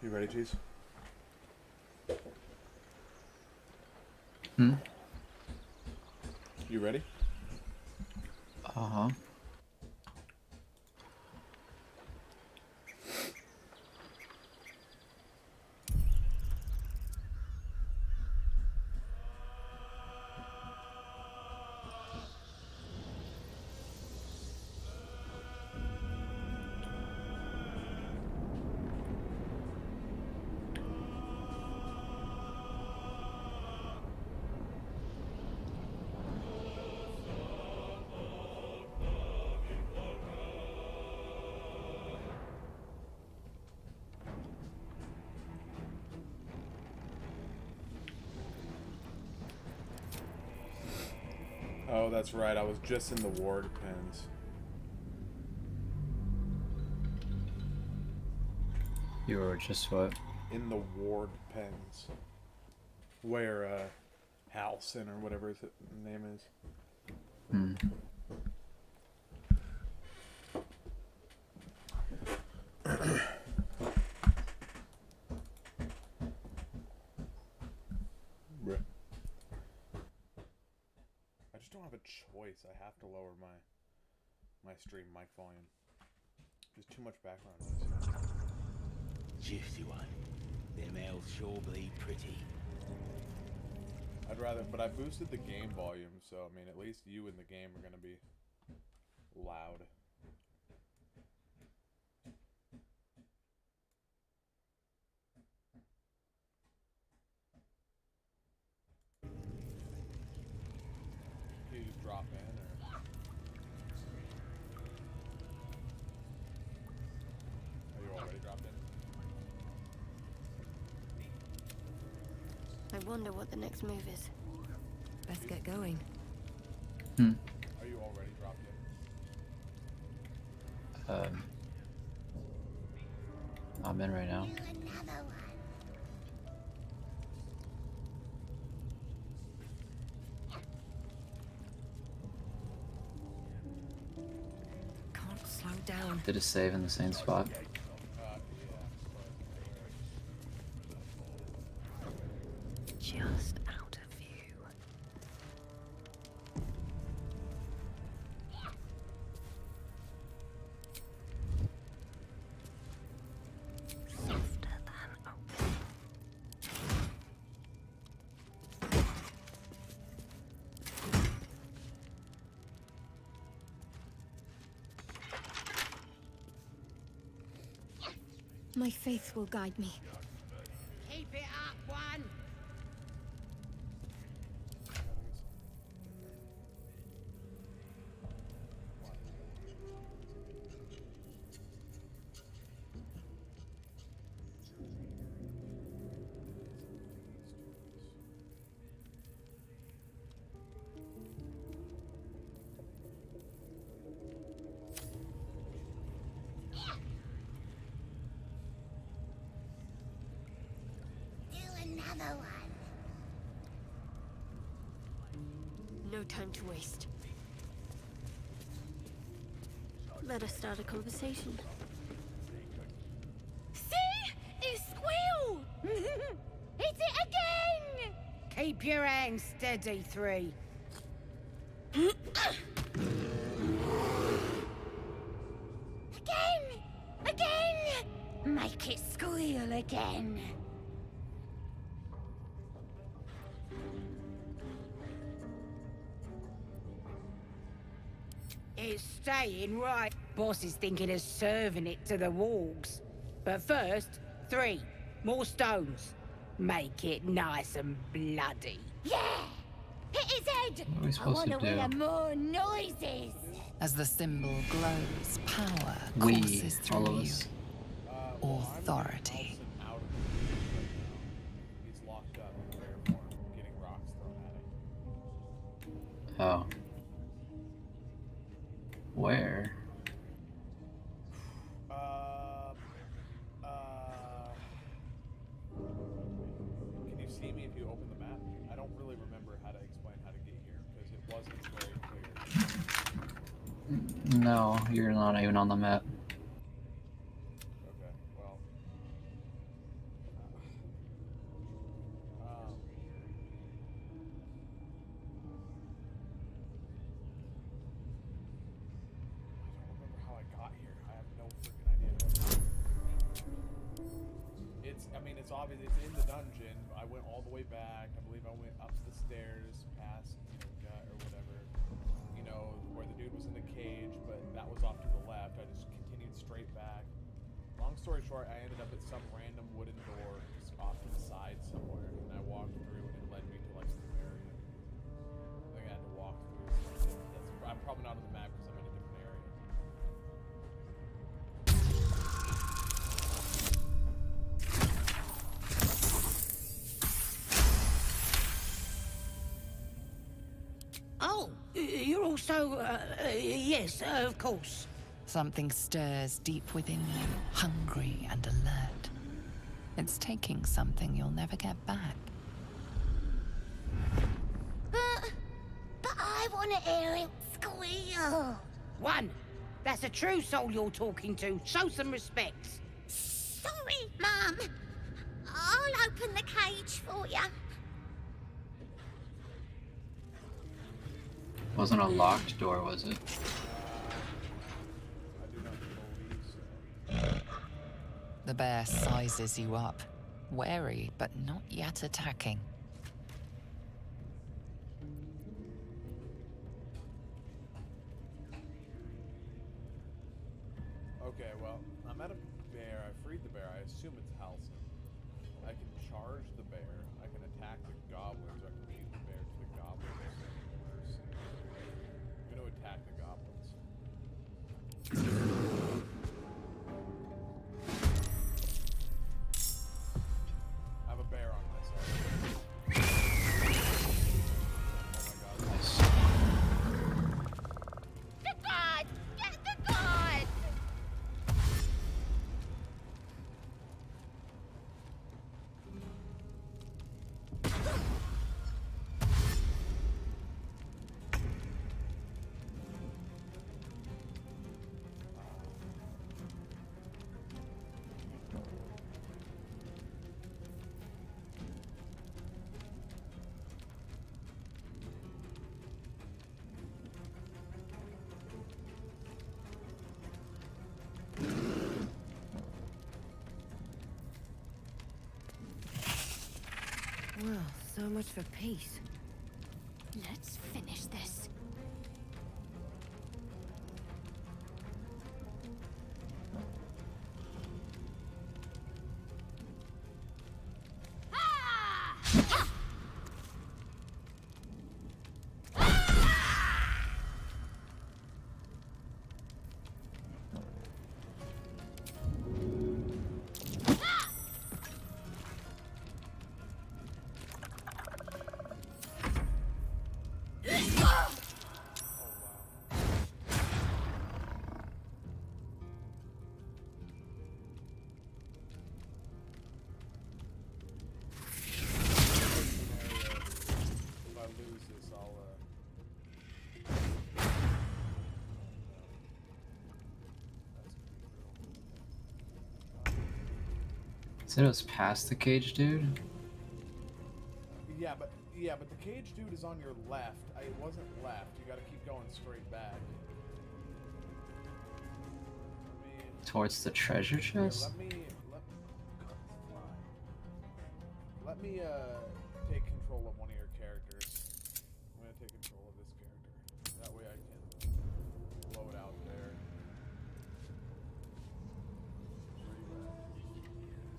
You ready, Cheese? Hmm? You ready? Uh-huh. Oh, that's right. I was just in the ward pens. You were just what? In the ward pens. Where, Halson or whatever his name is. Hmm. Bruh. I just don't have a choice. I have to lower my stream mic volume. There's too much background noise. Juicy one. Them elves sure bleed pretty. I'd rather, but I boosted the game volume, so I mean, at least you in the game are gonna be loud. Can you just drop in, or are you already dropped in? I wonder what the next move is. Best get going. Hmm. Are you already dropped in? I'm in right now. Can't slow down. Did it save in the same spot? Just out of view. Softer than oak. My faith will guide me. Keep it up, one. Do another one. No time to waste. Let us start a conversation. See? It squealed! Hit it again! Keep your hands steady, three. Again! Again! Make it squeal again. It's staying right. Boss is thinking of serving it to the wargs. But first, three more stones. Make it nice and bloody. Yeah! Hit his head! What are we I supposed want to to hear do? more noises. As the symbol glows, power We, courses all through of you. us. Authority. Halson out of the game right now. He's locked up in rare form, getting rocks thrown at him. Oh. Where? Can you see me if you open the map? I don't really remember how to explain how to get here because it wasn't very clear. No, you're not even on the map. Okay, well, obviously it's in the dungeon. I went all the way back. I believe I went up the stairs past, or whatever, where the dude was in the cage, but that was off to the left. I just continued straight back. Long story short, I ended up at some random wooden door just off to the side somewhere, and I walked through, and it led me to like some area. I think I had to walk through something. I'm probably not on the map because I'm in a different area. Oh, you're also, yes, of course. Something stirs deep within you, hungry and alert. It's taking something you'll never get back. But I want to hear it squeal. One, that's a true soul you're talking to. Show some respect. Sorry, Mum. I'll open the cage for you. Wasn't a locked door, was it? I do not believe so. The bear sizes you up, wary but not yet attacking. Okay, well, I'm at a bear. I freed the bear. I assume it's Halcyon. I can charge the bear. I can attack the goblins. I can lead the bear to the goblins. I'm going to attack the goblins. I have a bear on my side. Oh my god. Nice. The god! Get the god! Well, so much for peace. Let's finish this. If I lose this, I'll, Said it was past the cage, dude. Yeah, but the cage dude is on your left. It wasn't left. You gotta keep going straight back. Towards the treasure chest? Let me take control of one of your characters. I'm gonna take control of this character. That way I can blow it out there.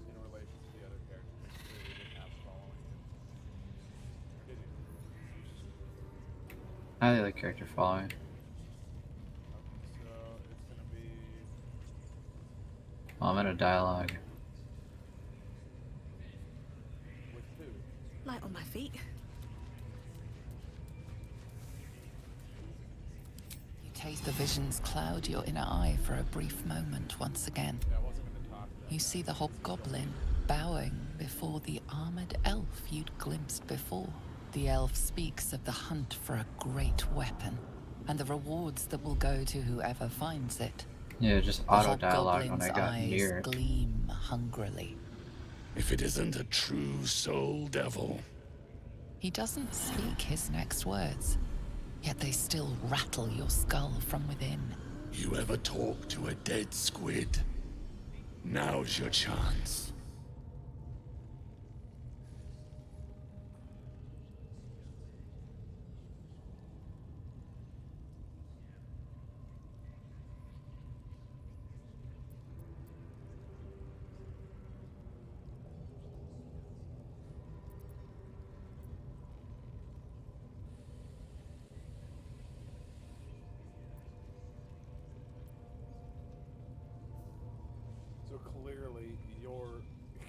In relation to the other characters. Clearly didn't have following him. Or did he? I have the other character following. Okay, so it's gonna be Oh, I'm in a dialogue. with who? Light on my feet. You taste the visions cloud your inner eye for a brief moment once again. Yeah, I wasn't gonna talk to that. You see the hobgoblin bowing before the armored elf you'd glimpsed before. The elf speaks of the hunt for a great weapon and the rewards that will go to whoever finds it. Yeah, just The auto dialogue when I hobgoblin's got eyes near it. gleam hungrily. If it isn't a true soul devil. He doesn't speak his next words, yet they still rattle your skull from within. You ever talk to a dead squid? Now's your chance.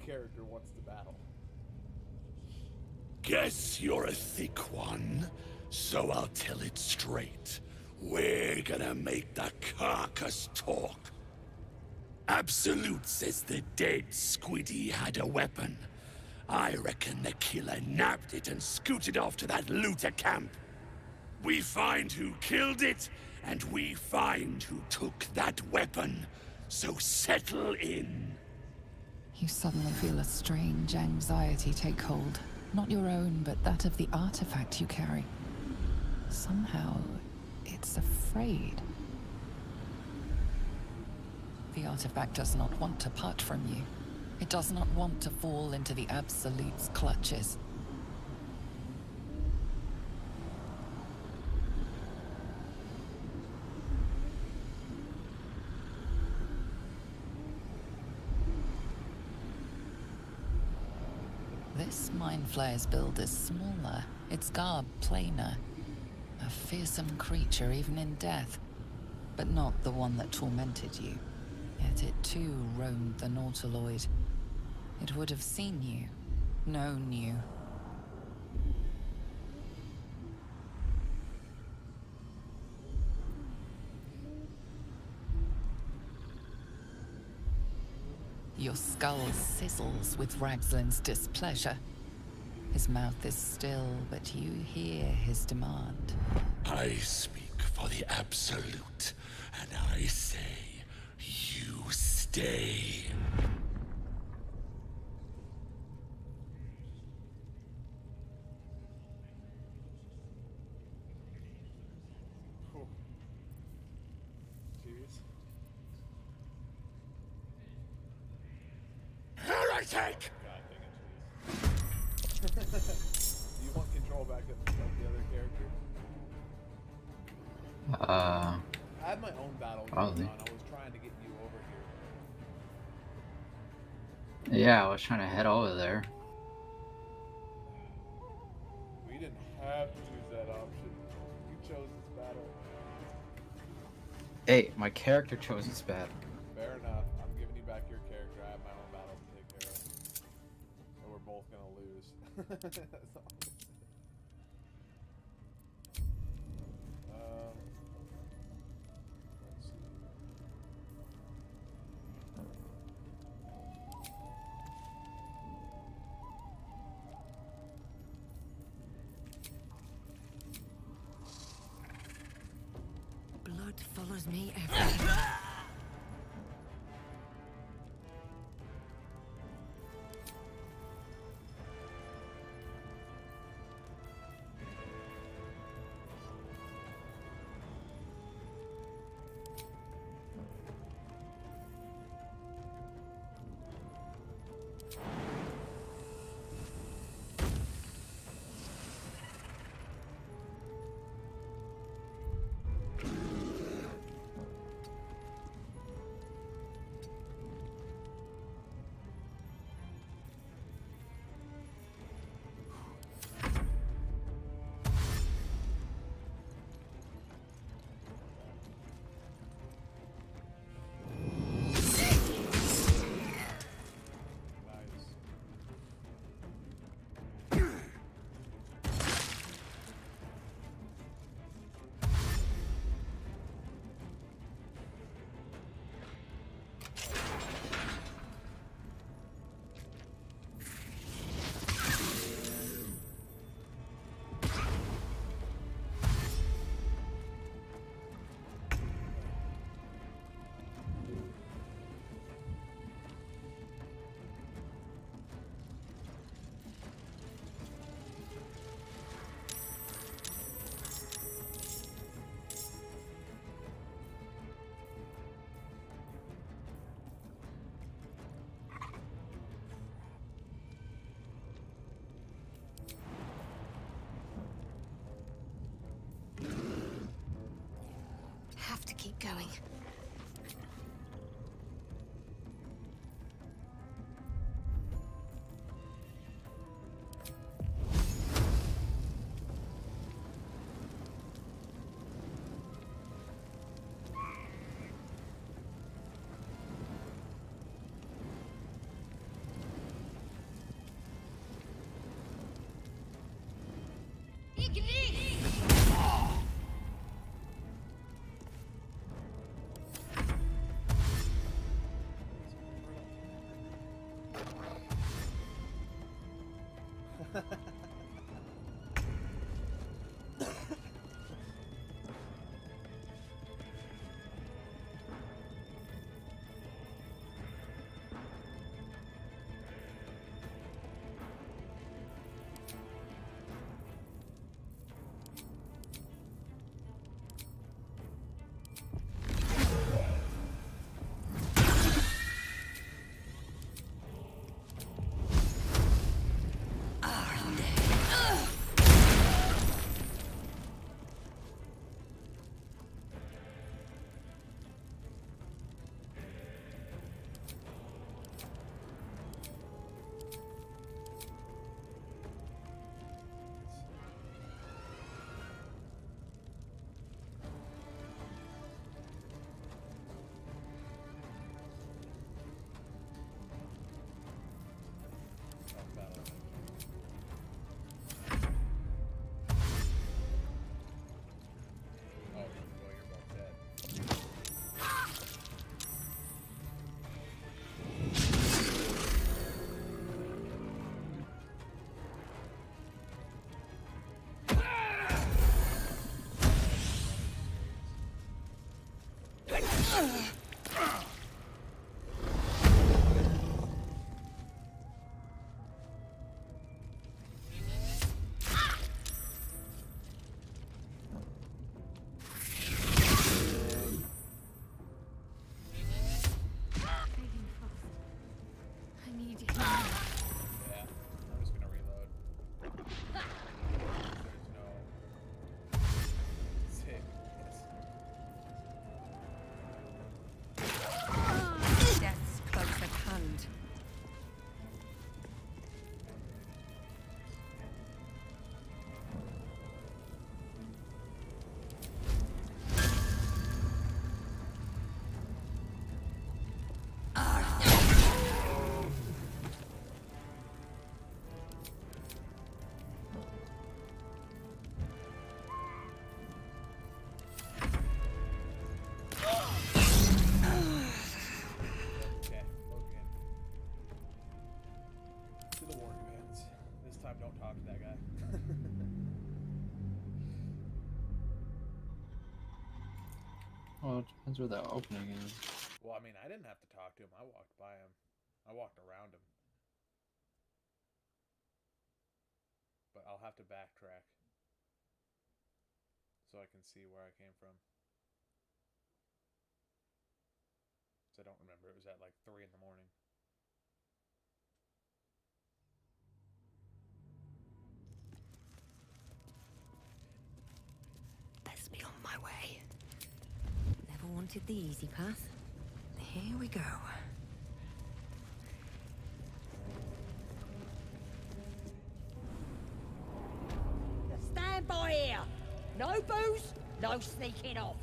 character wants to battle. Guess you're a thick one, so I'll tell it straight. We're gonna make the carcass talk. Absolute says the dead Squiddy had a weapon. I reckon the killer nabbed it and scooted off to that looter camp. We find who killed it, and we find who took that weapon. So settle in. You suddenly feel a strange anxiety take hold. Not your own, but that of the artifact you carry. Somehow, it's afraid. The artifact does not want to part from you. It does not want to fall into the Absolute's clutches. This Mind Flayer's build is smaller, its garb plainer. A fearsome creature even in death, but not the one that tormented you. Yet it too roamed the Nautiloid. It would have seen you, known you. Your skull sizzles with Ragslin's displeasure. His mouth is still, but you hear his demand. I speak for the Absolute, and I say, you stay. Whew. Jeez. Heretic! God dang it, jeez. Do you want control back of the other character? I had my own battle going Probably. on. I was trying to get you over here. Yeah, I was trying to head over there. We didn't have to choose that option. You chose this battle. Hey, my character chose this battle. Fair enough. I'm giving you back your character. I have my own battle to take care of. And we're both gonna lose. That's all. Let's see. Blood follows me everywhere. Nice. Have to keep going. Take this! I need you. Yeah, I'm just gonna reload. There's no save. Death's close at hand. Okay, okay. To the war commands. This time, don't talk to that guy. Well, it depends where the opening is. Well, I mean, I didn't have to talk to him. I walked by him. I walked around him. But I'll have to backtrack so I can see where I came from. Because I don't remember. It was at like 3 in the morning. Best be on my way. Never wanted the easy path. Here we go. Stand by here! No booze, no sneaking off.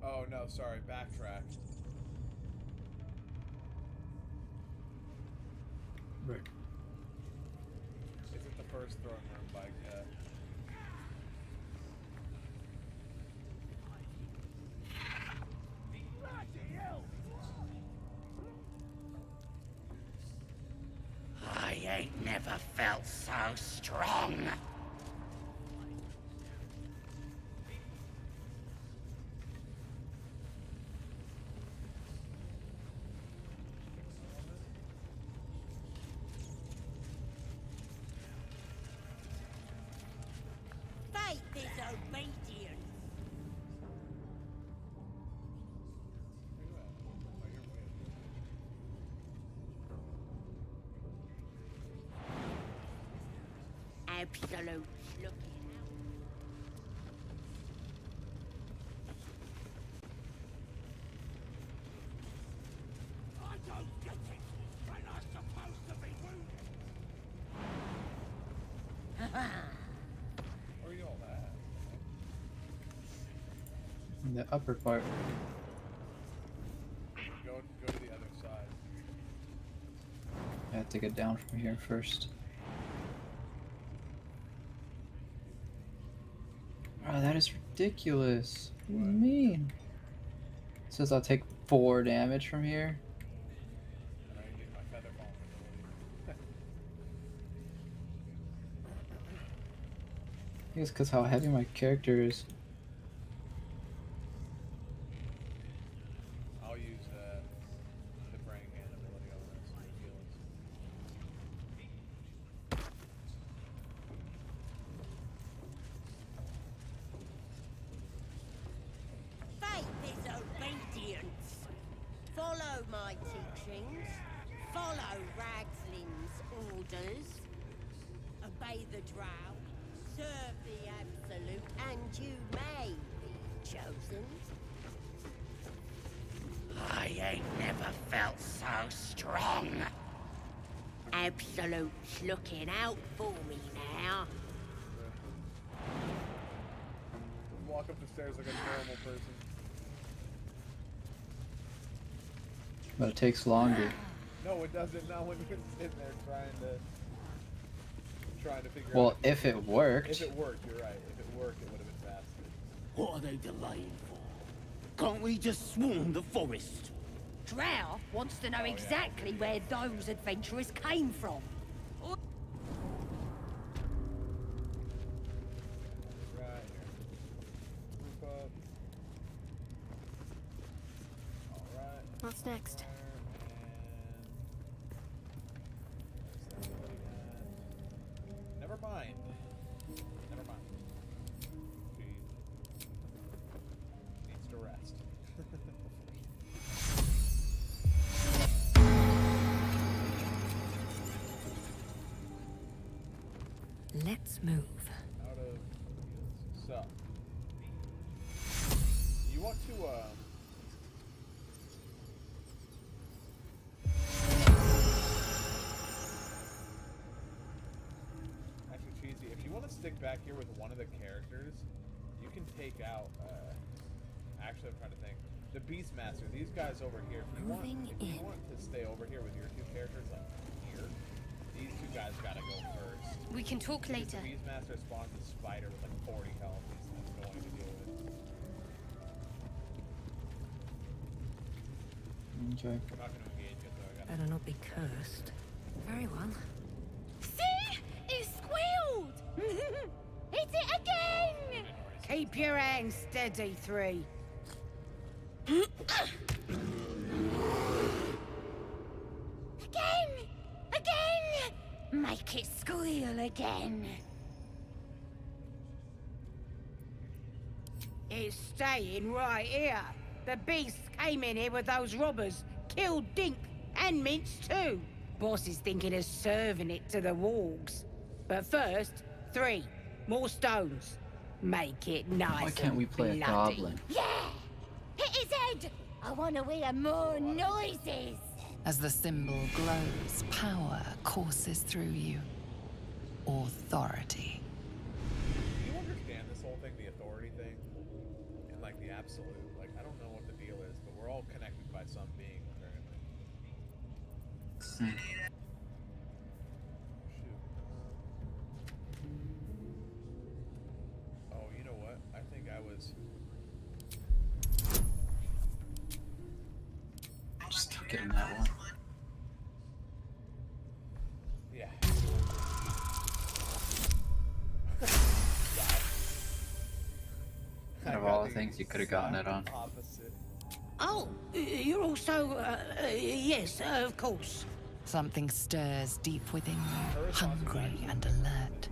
Oh no, sorry. Backtrack. Right. Is it the first throne room by I ain't never felt so strong. Faith is obedience. Absolute looking. I don't get it. When I'm supposed to be wounded. Where are you all at? In the upper part. Go to the other side. I have to get down from here first. Oh, that is ridiculous. What do you mean? It says I'll take 4 damage from here. And I get my feather falling ability. I think it's because how heavy my character is. I'll use the praying hand ability on this. Faith is obedience. Follow my teachings. Follow Ragslin's orders. Obey the drow. Serve the Absolute, and you may be chosen. I ain't never felt so strong. Absolute's looking out for me now. Walk up the stairs like a normal person. But it takes longer. No, it doesn't. Not when you're sitting there trying to figure out. Well, if it worked. If it worked, you're right. If it worked, it would have been faster. What are they delaying for? Can't we just swarm the forest? Drow wants to know exactly where those adventurers came from. Right here. Group up. Alright. What's next? Never mind. Never mind. She needs to rest. Let's move. Out of so you want to actually cheesy, if you want to stick back here with one of the characters, you can take out actually I'm trying to think. The Beastmaster, these guys over here, if you want to stay over here with your 2 characters like here, these 2 guys gotta go first. We can talk later. The Beastmaster spawns a spider with like 40 health. He's annoying to deal with. Okay. I'm not gonna engage it though. I gotta. Better not be cursed. Very well. See? It squealed! Hit it again! Keep your hands steady, 3. Again! Again! Make it squeal again. It's staying right here. The beast came in here with those robbers, killed Dink and Minch too. Boss is thinking of serving it to the wargs. But first, 3 more stones. Make it nice. Why can't we play a bloody. goblin? Yeah! Hit his head! I want to hear more noises! As the symbol glows, power courses through you. Authority. Do you understand this whole thing, the authority thing? And like the absolute? Like, I don't know what the deal is, but we're all connected by some being, apparently. Shoot. Oh, you know what? I think I was... Just keep getting that one. Yeah. Out of all the things you could have gotten it on. Opposite. Oh, you're also, yes, of course. Something stirs deep within you, hungry and alert.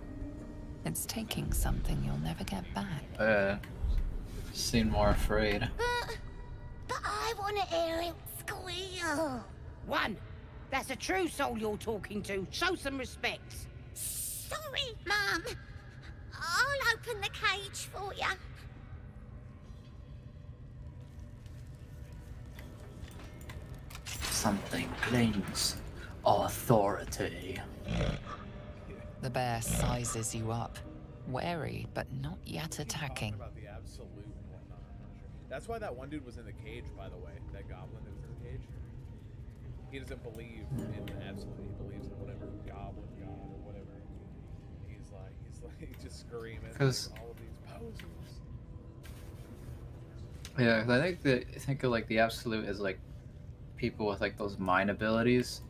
It's taking something you'll never get back. Seem more afraid. But I want to hear it squeal. 1. That's a true soul you're talking to. Show some respect. Sorry, Mum. I'll open the cage for you. Something claims authority. The bear sizes you up, wary but not yet attacking. About the absolute and whatnot, I'm not sure. That's why that one dude was in the cage, by the way. That goblin that was in the cage. He doesn't believe in the absolute. He believes in whatever goblin god or whatever. He's like just screaming. 'Cause all of these Wowzers. Yeah, 'cause I think of like the absolute as like people with like those mind abilities.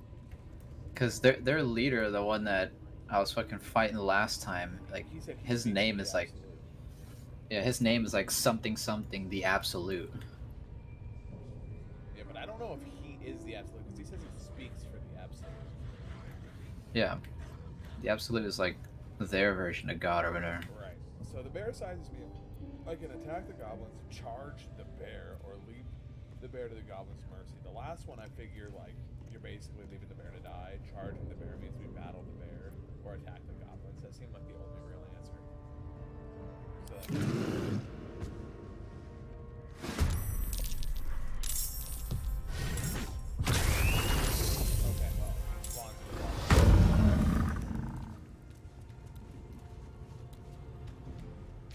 Cause their leader, the one that I was fucking fighting last time, like He said he his speaks name for is the like absolute. yeah, his name is like something something the absolute. Yeah, but I don't know if he is the absolute because he says he speaks for the absolute. Yeah, the absolute is like their version of God or whatever. Right. So the bear sizes me. I can attack the goblins, charge the bear, or leave the bear to the goblins' mercy. The last one I figure like you're basically leaving the bear to die. Charging the bear means we battle the bear or attack the goblins. That seemed like the only real answer. So. Okay, well, spawns in the water.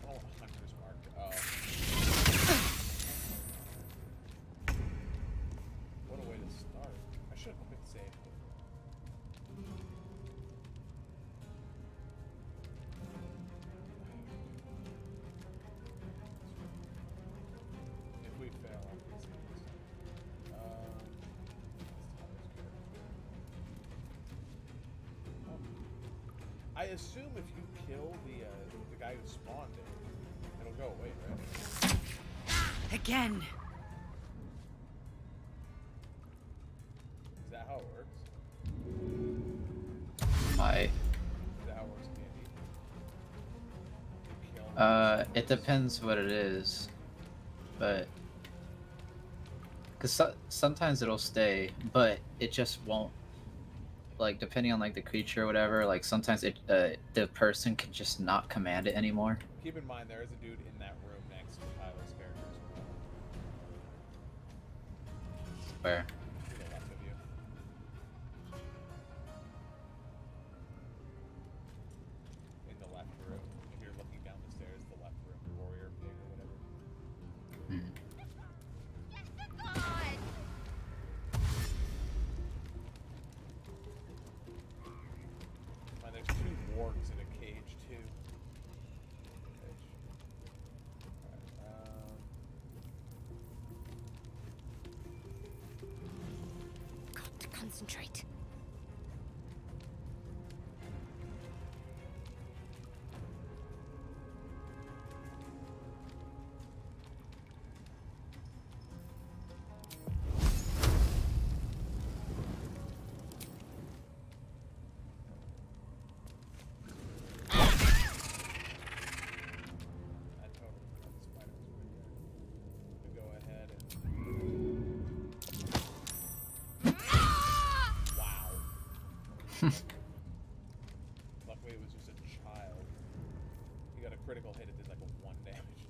Oh, hunter's mark. Oh. What a way to start. I should have been saved. If we fail, I'll be saved. I assume if you kill the guy who spawned it, it'll go away, right? Again. Is that how it works? My Is that how it works, Candy? You kill it depends what it is, but because sometimes it'll stay, but it just won't. Like depending on like the creature or whatever, like sometimes it the person can just not command it anymore. Keep in mind there is a dude in that room next to Tyler's character as well. Where? To the left of you. In the left room. If you're looking down the stairs, the left room, warrior pig or whatever. Hmm. There's two wargs in a cage too. Got to concentrate. I totally forgot the spider was right there. We go ahead and wow. Luckily it was just a child. He got a critical hit, it did like a 1 damage.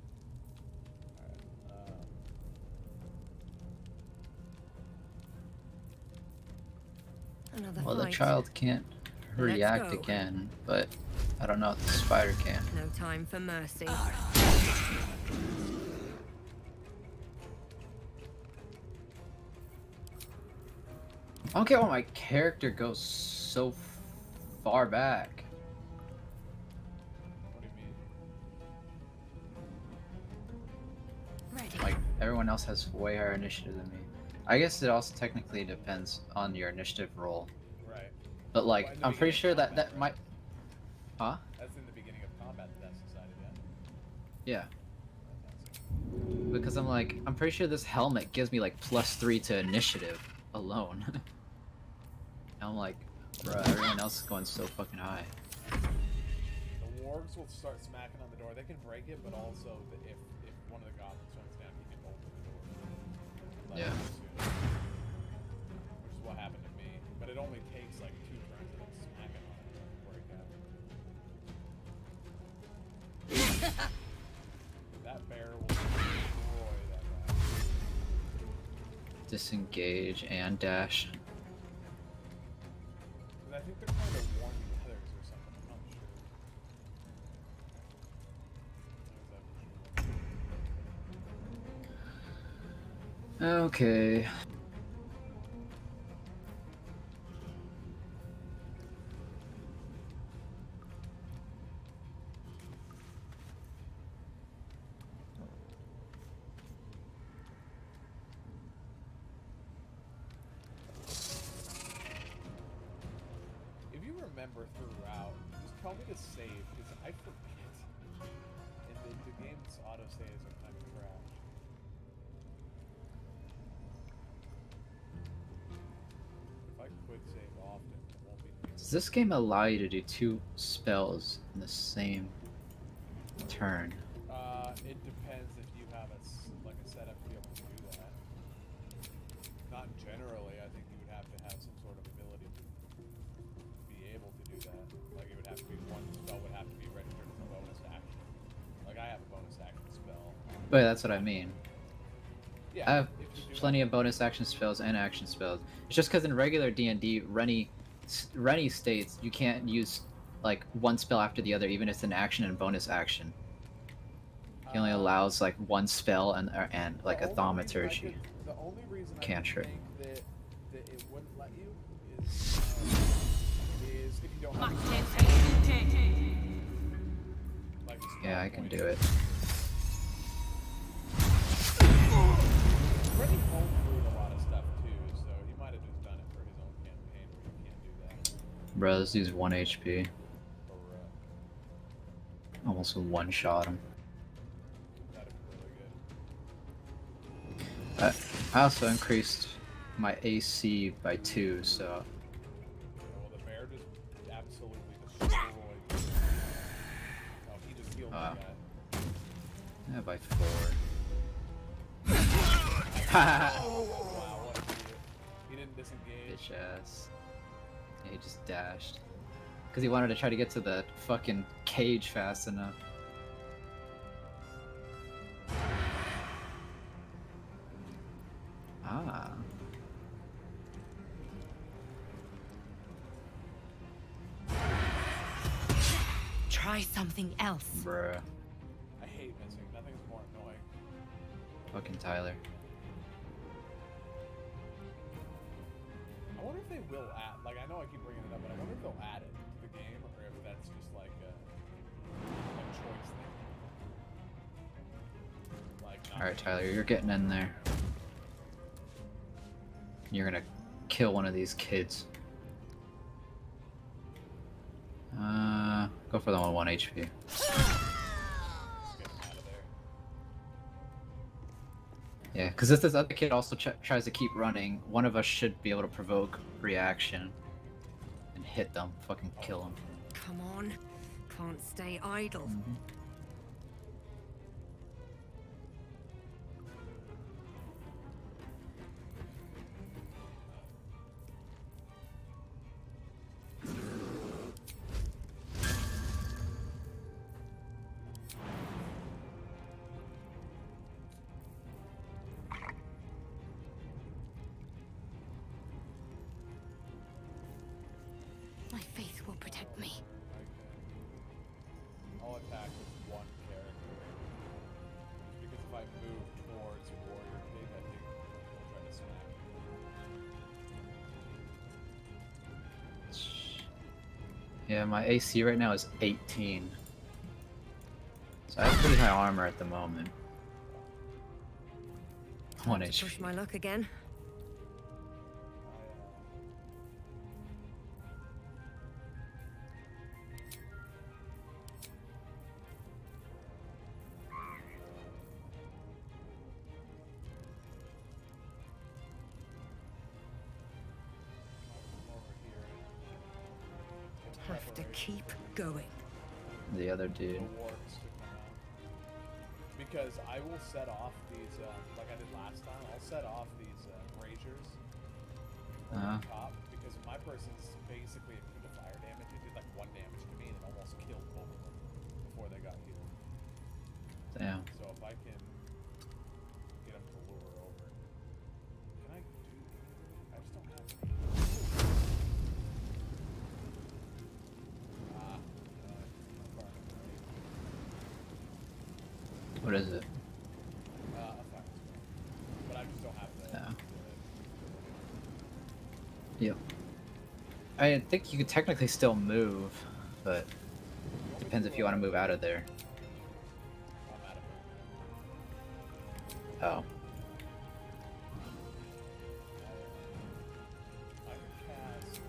Alright, Another Well, the fight. child can't Let's react go. again, but I don't know if the spider can. No time for mercy. I don't get why my character goes so far back. what do you mean? Ready. Like everyone else has way higher initiative than me. I guess it also technically depends on your initiative roll. Right. But like, Well, in the I'm pretty beginning sure of that combat, that right? might. Huh? That's in the beginning of combat that's decided, yeah. Yeah. Because I'm like, I'm pretty sure this helmet gives me like +3 to initiative alone. And I'm like, bruh, everyone else is going so fucking high. The wargs will start smacking on the door. They can break it, but also if one of the goblins runs down, he can open the door. Let Yeah. him soon. Which is what happened to me. But it only takes like 2 turns of it smacking on it to break out. That bear will destroy that guy. Disengage and dash. But I think they're trying to warn the others or something. I'm not sure. Okay. remember throughout. Just tell me to save, because I forget. And the game's autosaves are kind of trash. If I quit save often, it won't be. Does this game allow you to do 2 spells in the same turn? It depends if you have like a setup to be able to do that. Not generally. I think you would have to have some sort of ability to be able to do that. Like it would have to be one spell would have to be registered as a bonus action. Like I have a bonus action spell. But that's what I mean. Yeah. I have if you do plenty of bonus action spells and action spells. It's just because in regular D&D, Rennie states you can't use like one spell after the other, even if it's an action and bonus action. He only allows like one spell and like a thaumaturgy. The only reason I Cantrip. think that it wouldn't let you is if you don't have like a spell Yeah, I can point. do it. Rennie homebrewed a lot of stuff too, so he might have just done it for his own campaign where you can't do that. Bro, this dude's 1 HP. Or, Almost one shot him. that'd be really good. I also increased my AC by 2, so Well, the bear just absolutely destroyed. Oh, he just healed that guy. yeah, by 4. Oh, wow, what an idiot. He didn't disengage. Bitch ass. Yeah, he just dashed. Because he wanted to try to get to the fucking cage fast enough. Ah. Try something else. Bruh. I hate missing. Nothing's more annoying. Fucking Tyler. I wonder if they will add, like, I know I keep bringing it up, but I wonder if they'll add it to the game, or if that's just like a choice thing. Like, not Alright, Tyler, you're getting in there. You're gonna kill one of these kids. Go for the one with 1 HP. get them out of there. Yeah, because if this other kid also tries to keep running, one of us should be able to provoke reaction and hit them, fucking kill them. Come on. Can't stay idle. My faith will protect me. I'll attack with one character. Just because if I move towards Warrior King, I think he'll try to smack me. Yeah, my AC right now is 18. So I have pretty high armor at the moment. 1 Time to push HP. my luck again. Over here. Have to keep going. The other dude. The warps to come out. Because I will set off these, like I did last time, I'll set off these braziers on top, because my person's basically immune to fire damage. It did like 1 damage to me and it almost killed both of them before they got healed. Damn. So if I can get them to lure over. Can I do... I just don't have any. What is it? A fire spell. But I just don't have the... Yeah. Yep. I think you could technically still move, but depends if you want to move out of there. I'm out of it. Oh. I can cast...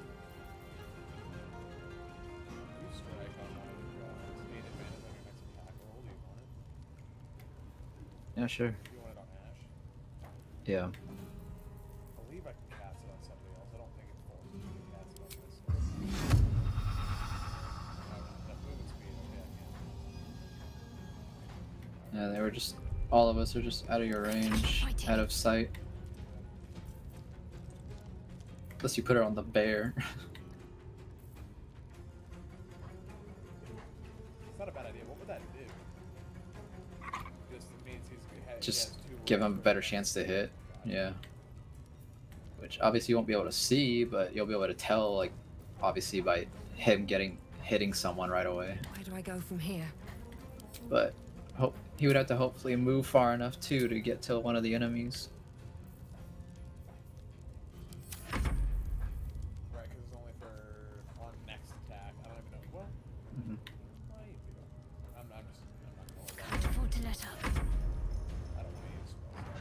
Yeah, sure. You want it on Ash? Yeah. I believe I can cast it on somebody else. I don't think it's full. You can cast it on this. Enough movement speed. Okay, I can. Yeah, they were just. All of us are just out of your range, out of sight. Unless you put her on the bear. It's not a bad idea. What would that do? Just means he Just has two give him a wounds better right? chance to hit. Yeah. Which obviously you won't be able to see, but you'll be able to tell, like, obviously by him hitting someone right away. Where do I go from here? But he would have to hopefully move far enough too to get to one of the enemies. Right, because it's only for on next attack. I don't even know. Well, Mhm. might be. I'm not going to Can't afford to let up. I don't want to use spells.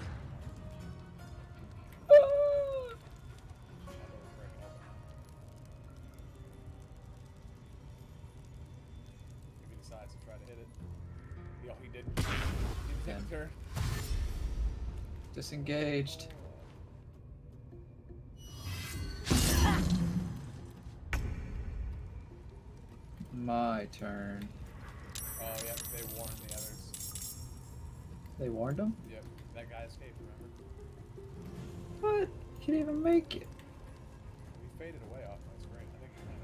If he decides to try to hit it. Yo, he did. He was Yeah. hitting her. Disengaged. My turn. Oh, yeah, they warned the others. They warned him? Yep, that guy escaped, remember? What? He didn't even make it. He faded away off my screen. I think he might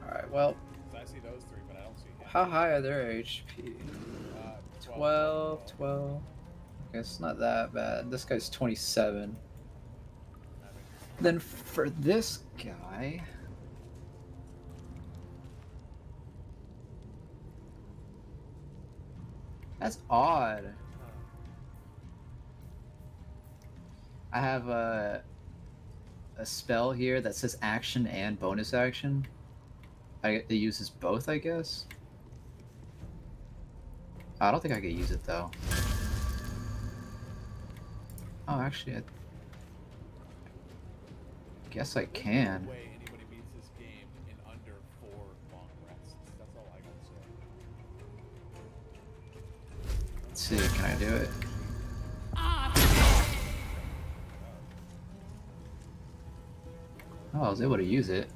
have. Alright, well, 'Cause I see those three, but I don't see him. how high are their HP? 12, 12. Okay, it's not that bad. This guy's 27. Then for this guy... That's odd. I have a spell here that says action and bonus action. It uses both, I guess. I don't think I could use it though. Oh, actually, I guess I can. No way anybody beats this game in under 4 long rests. That's all I gotta say. Let's see, can I do it? Oh, I was able to use it.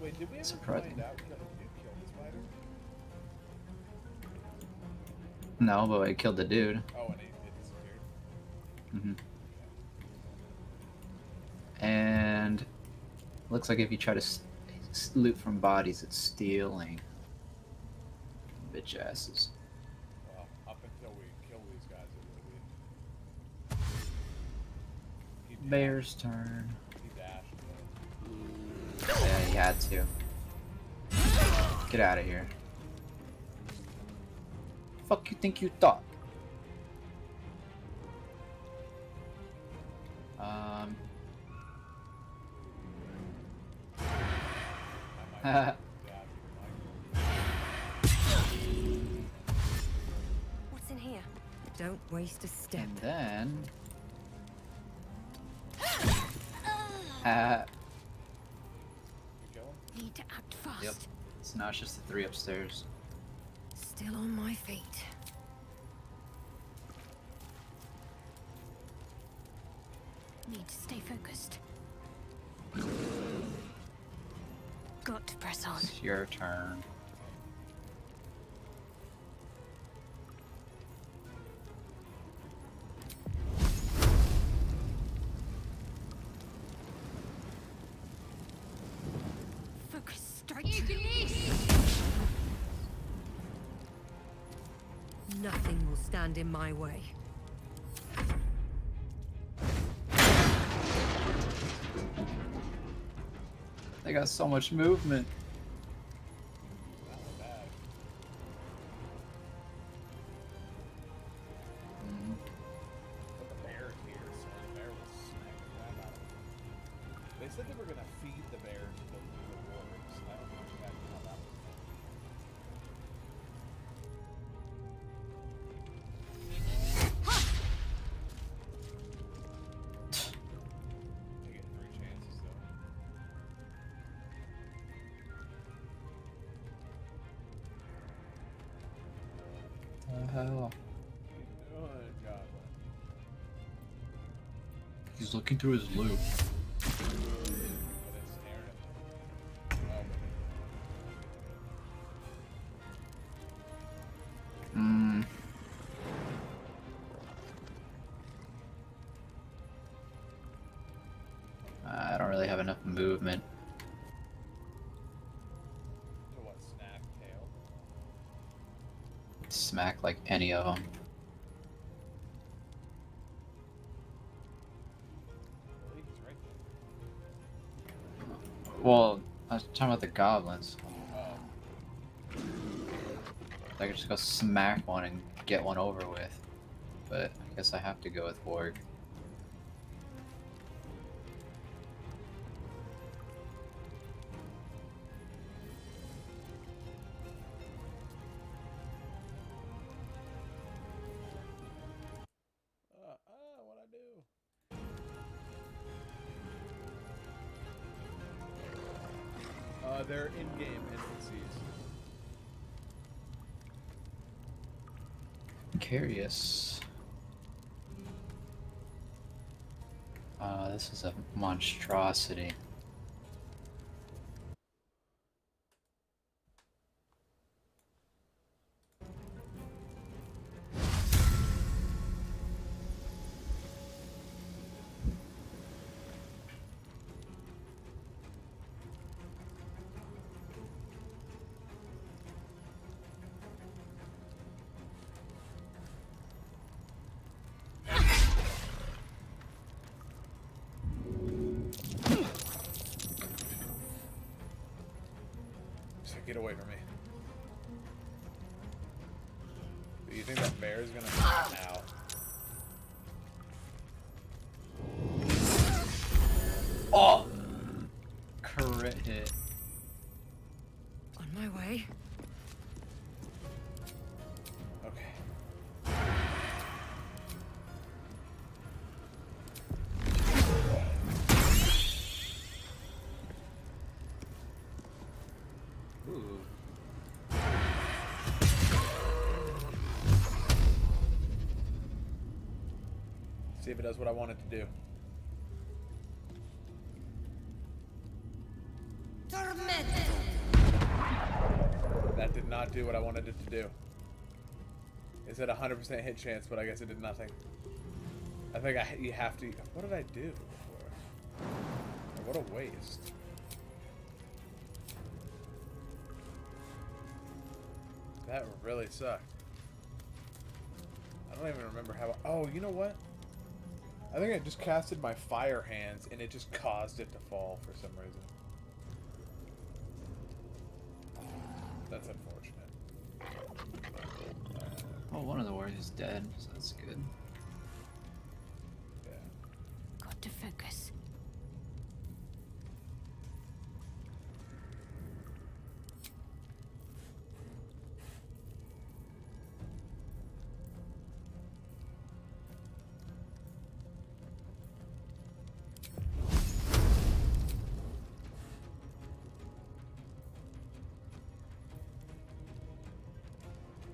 Wait, did we ever Surprising. find out who did kill the spider? No, but I killed the dude. Oh, and it disappeared. And looks like if you try to loot from bodies, it's stealing. Bitch asses. Well, up until we kill these guys, it would be. Bear's turn. He dashed. Yeah, he had to. Get out of here. Fuck you think you thought? What's in here? Don't waste a step. And then... Need to act fast. Yep. So now it's just the 3 upstairs. Still on my feet. Need to stay focused. Got to press on. It's your turn. Focus straight. Nothing will stand in my way. They got so much movement. Not bad. But the bear is here, so the bear will smack the crap out of him. They said they were gonna feed the bear to the wargs. I don't know exactly how that was done. They get 3 chances though. hell? Oh, God. He's looking through his loot. But it's staring at me. Oh, Hmm. I don't really have enough movement. to what, snack tail? Smack like any of them. Really? He's right there. Well, I was talking about the goblins. Oh. I could just go smack one and get one over with. But I guess I have to go with Borg. What'd I do? They're in-game NPCs. Curious. This is a monstrosity. Get away from me. Do you think that bear is gonna come out? Oh! Crit hit. On my way. Okay. Ooh. See if it does what I want it to do. That did not do what I wanted it to do. It said 100% hit chance, but I guess it did nothing. I think you have to. What did I do before? What a waste. That really sucked. I don't even remember how. Oh, you know what? I think I just casted my fire hands and it just caused it to fall for some reason. That's unfortunate. Oh, one of the warriors is dead, so that's good. Yeah. Got to focus.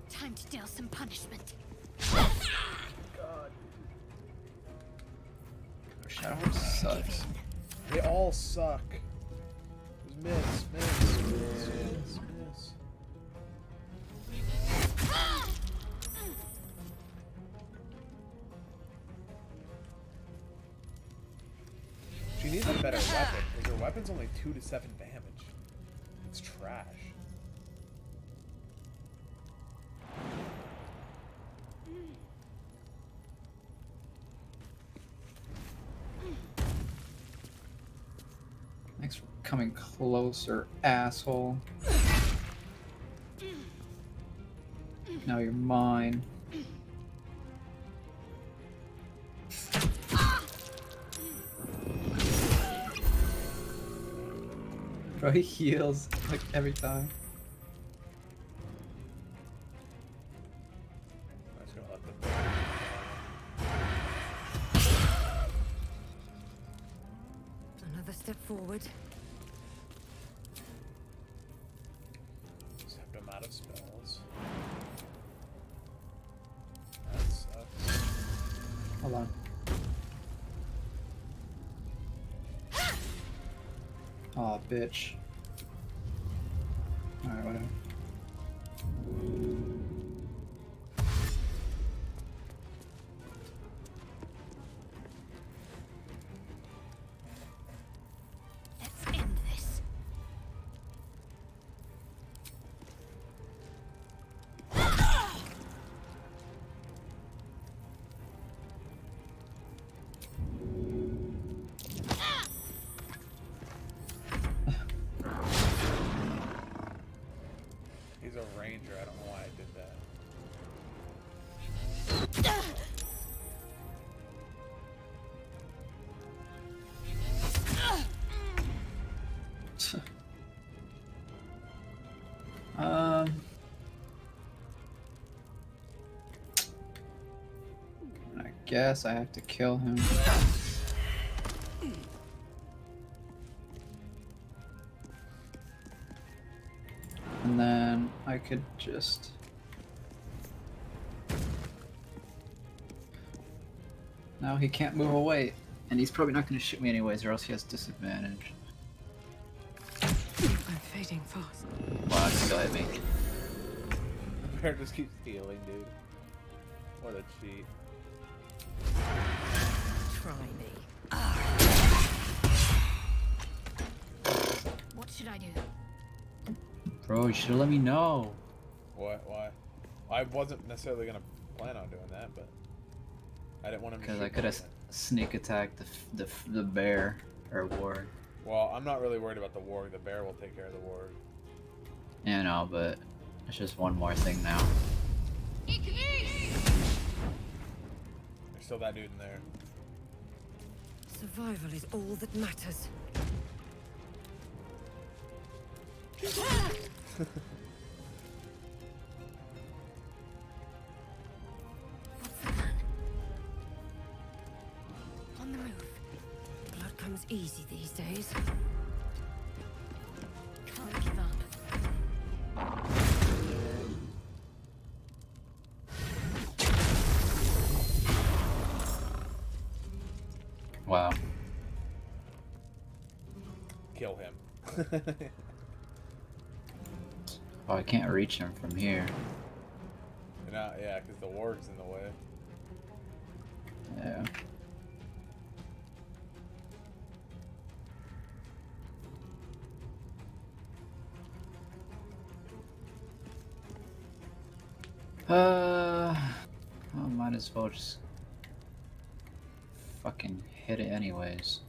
Time to deal some punishment. God. Shadow sucks. They all suck. Just miss. She needs a better weapon, because her weapon's only 2 to 7 damage. It's trash. Thanks for coming closer, asshole. Now you're mine. Bro, he heals like every time. I'm just gonna let the Another step forward. Except I'm out of spells. Hold on. Aw, bitch. Alright, whatever. Let's end this. He's a ranger. I don't know why I did that. I guess I have to kill him. And then I could just... Now he can't move away. And he's probably not going to shoot me anyways, or else he has disadvantage. I'm fading fast. Wow, that still hit me. The bear just keeps stealing, dude. What a cheat. Try me. What should I do? Bro, you should have let me know. What? Why? I wasn't necessarily gonna plan on doing that, but I didn't want him to Because shoot I could me have again. sneak attacked the bear or warg. Well, I'm not really worried about the warg. The bear will take care of the warg. Yeah, no, but it's just one more thing now. There's still that dude in there. Survival is all that matters. What's the plan? On the move. Blood comes easy these days. Can't give up. Wow. Kill him. Oh, I can't reach him from here. Yeah, because the warg's in the way. Yeah. I might as well just fucking hit it anyways.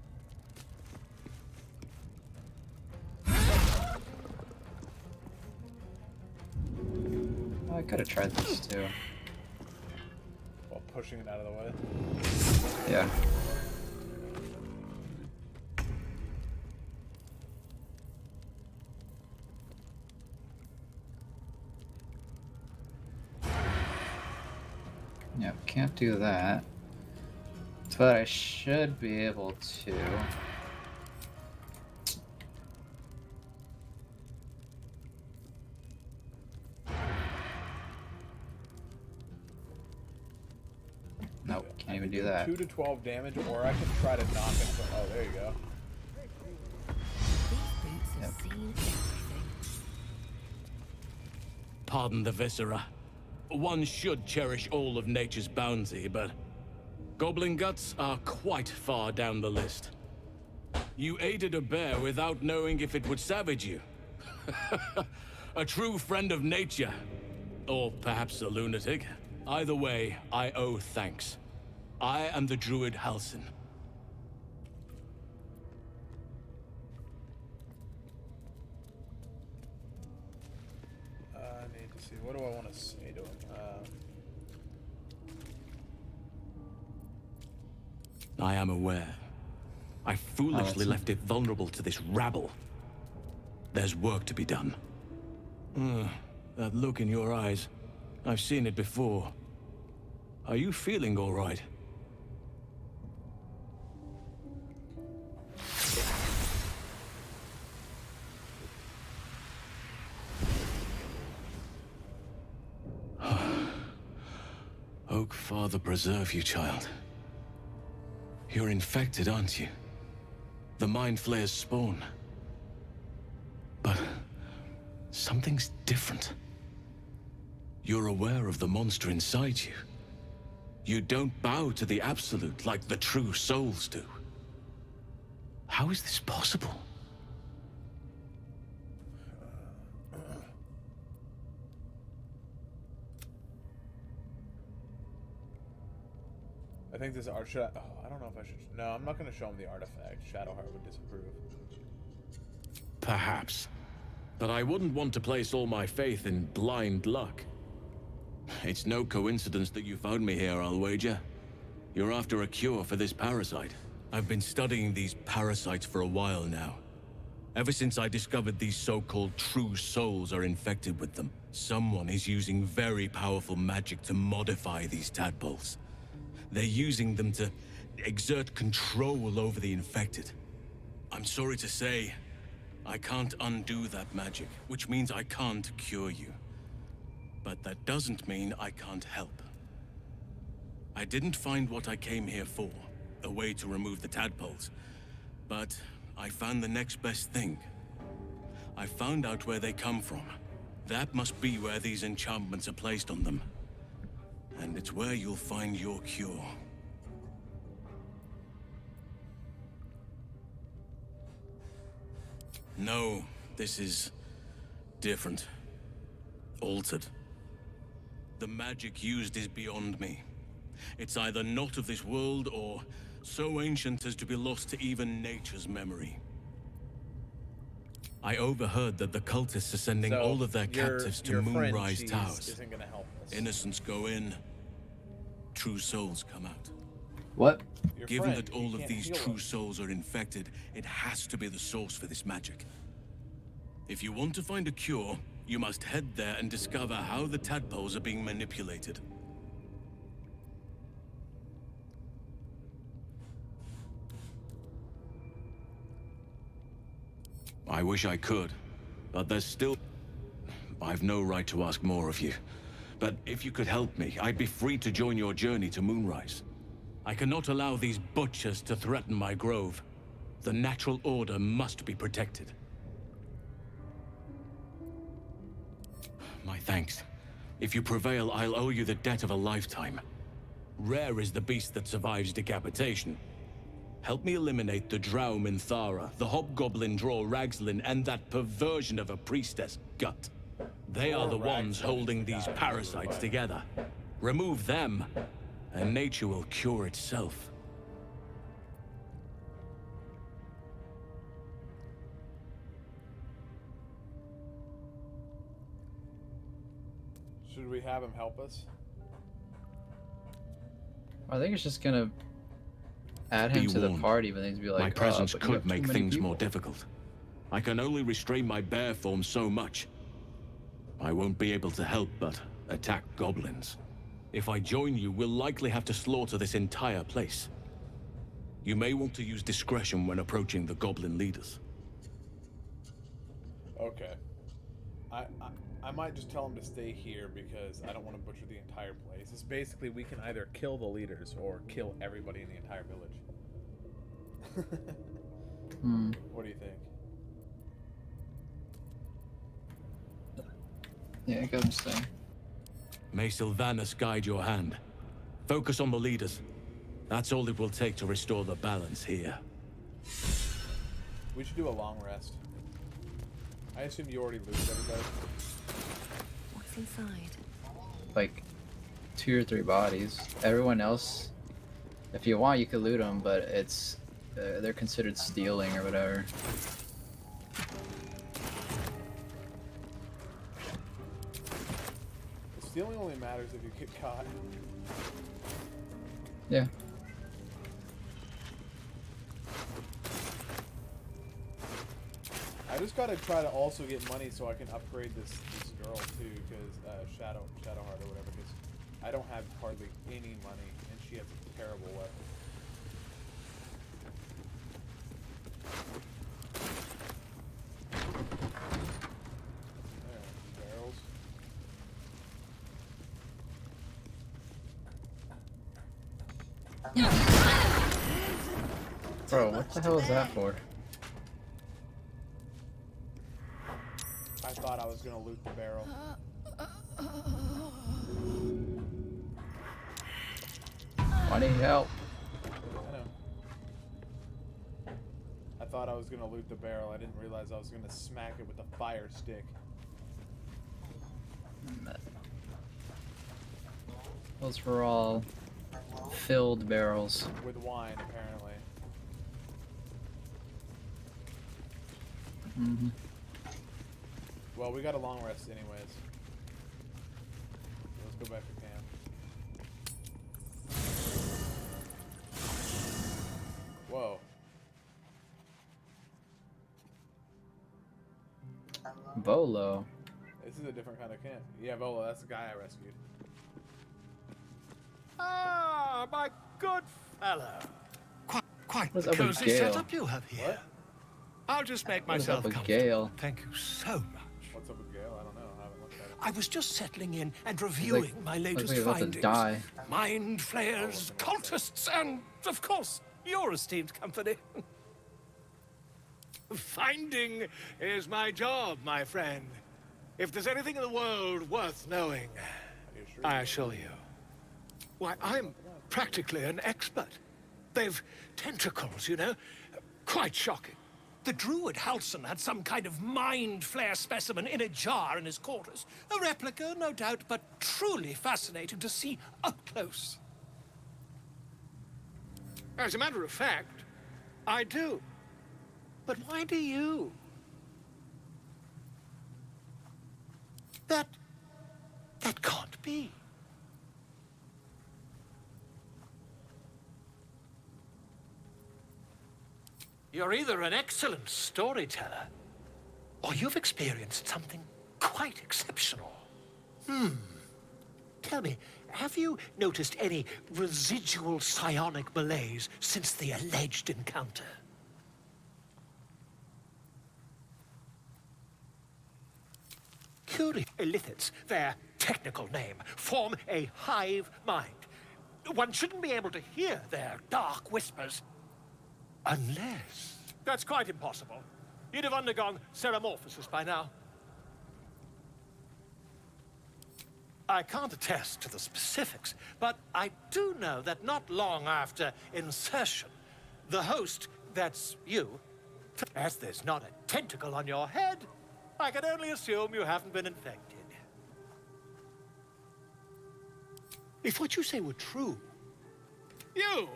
I could have tried this too. While pushing it out of the way. Yeah. Yep, can't do that. But I should be able to. Nope, can't even do that. 2 to 12 damage, or I can try to knock it. Oh, there you go. These boots have seen everything. Pardon the viscera. One should cherish all of nature's bounty, but goblin guts are quite far down the list. You aided a bear without knowing if it would savage you. A true friend of nature. Or perhaps a lunatic. Either way, I owe thanks. I am the druid Halsin. I need to see. What do I want to say to him? I am aware. I foolishly left it vulnerable to this rabble. There's work to be done. That look in your eyes. I've seen it before. Are you feeling all right? Oak Father preserve you, child. You're infected, aren't you? The Mind Flayer's spawn. But something's different. You're aware of the monster inside you. You don't bow to the Absolute like the true souls do. How is this possible? I think this art should. Oh, I don't know if I should. No, I'm not going to show him the artifact. Shadowheart would disapprove. Perhaps. But I wouldn't want to place all my faith in blind luck. It's no coincidence that you found me here, I'll wager. You're after a cure for this parasite. I've been studying these parasites for a while now. Ever since I discovered these so-called true souls are infected with them, someone is using very powerful magic to modify these tadpoles. They're using them to exert control over the infected. I'm sorry to say, I can't undo that magic, which means I can't cure you. But that doesn't mean I can't help. I didn't find what I came here for, a way to remove the tadpoles. But I found the next best thing. I found out where they come from. That must be where these enchantments are placed on them. And it's where you'll find your cure. No, this is different. Altered. The magic used is beyond me. It's either not of this world or so ancient as to be lost to even nature's memory. I overheard that the cultists are sending all of their captives to Moonrise Towers. Isn't gonna help us. Innocents go in, true souls come out. What? Given that all of these true souls are infected, it has to be the source for this magic. If you want to find a cure, you must head there and discover how the tadpoles are being manipulated. I wish I could, but there's still... I've no right to ask more of you. But if you could help me, I'd be free to join your journey to Moonrise. I cannot allow these butchers to threaten my grove. The natural order must be protected. My thanks. If you prevail, I'll owe you the debt of a lifetime. Rare is the beast that survives decapitation. Help me eliminate the Drow Minthara, the Hobgoblin Draw Ragslin, and that perversion of a priestess, Gut. They are the ones holding these parasites together. Remove them, and nature will cure itself. Should we have him help us? I think it's just gonna add him to the party, but things be like, my presence but you could have too make many things people. more difficult. I can only restrain my bear form so much. I won't be able to help but attack goblins. If I join you, we'll likely have to slaughter this entire place. You may want to use discretion when approaching the goblin leaders. Okay. I might just tell him to stay here because I don't want to butcher the entire place. It's basically we can either kill the leaders or kill everybody in the entire village. What do you think? Yeah, go and stay. May Sylvanas guide your hand. Focus on the leaders. That's all it will take to restore the balance here. We should do a long rest. I assume you already looted everybody. What's inside? Like 2 or 3 bodies. Everyone else, if you want, you could loot them, but it's they're considered stealing or whatever. Stealing only matters if you get caught. Yeah. I just gotta try to also get money so I can upgrade this girl too, because Shadowheart or whatever. Because I don't have hardly any money, and she has a terrible weapon. There, barrels. Bro, what the hell is that for? I thought I was gonna loot the barrel. I need help. I know. I thought I was gonna loot the barrel. I didn't realize I was gonna smack it with a fire stick. Those were all filled barrels. With wine, apparently. Mm-hmm. Well, we got a long rest anyways. Let's go back to camp. Whoa. Volo. This is a different kind of camp. Yeah, Volo, that's the guy I rescued. Ah, my good fellow. Quite What's the up with cozy Gale? setup you have here. What? I'll just make What is myself up with comfortable. Gale? Thank you so much. What's up with Gale? I don't know. I haven't looked at it. I was just settling in and reviewing my latest like about to findings. die. Mind flayers, cultists, and, of course, your esteemed company. Finding is my job, my friend. If there's anything in the world worth knowing, Are you sure? I assure you. Why, I'm practically an expert. They've tentacles, you know? Quite shocking. The druid Halson had some kind of mind flare specimen in a jar in his quarters. A replica, no doubt, but truly fascinating to see up close. As a matter of fact, I do. But why do you? That can't be. You're either an excellent storyteller, or you've experienced something quite exceptional. Tell me, have you noticed any residual psionic malaise since the alleged encounter? Curious illithids, their technical name, form a hive mind. One shouldn't be able to hear their dark whispers unless... That's quite impossible. You'd have undergone ceramorphosis by now. I can't attest to the specifics, but I do know that not long after insertion, the host, that's you, as there's not a tentacle on your head, I can only assume you haven't been infected. If what you say were true, you,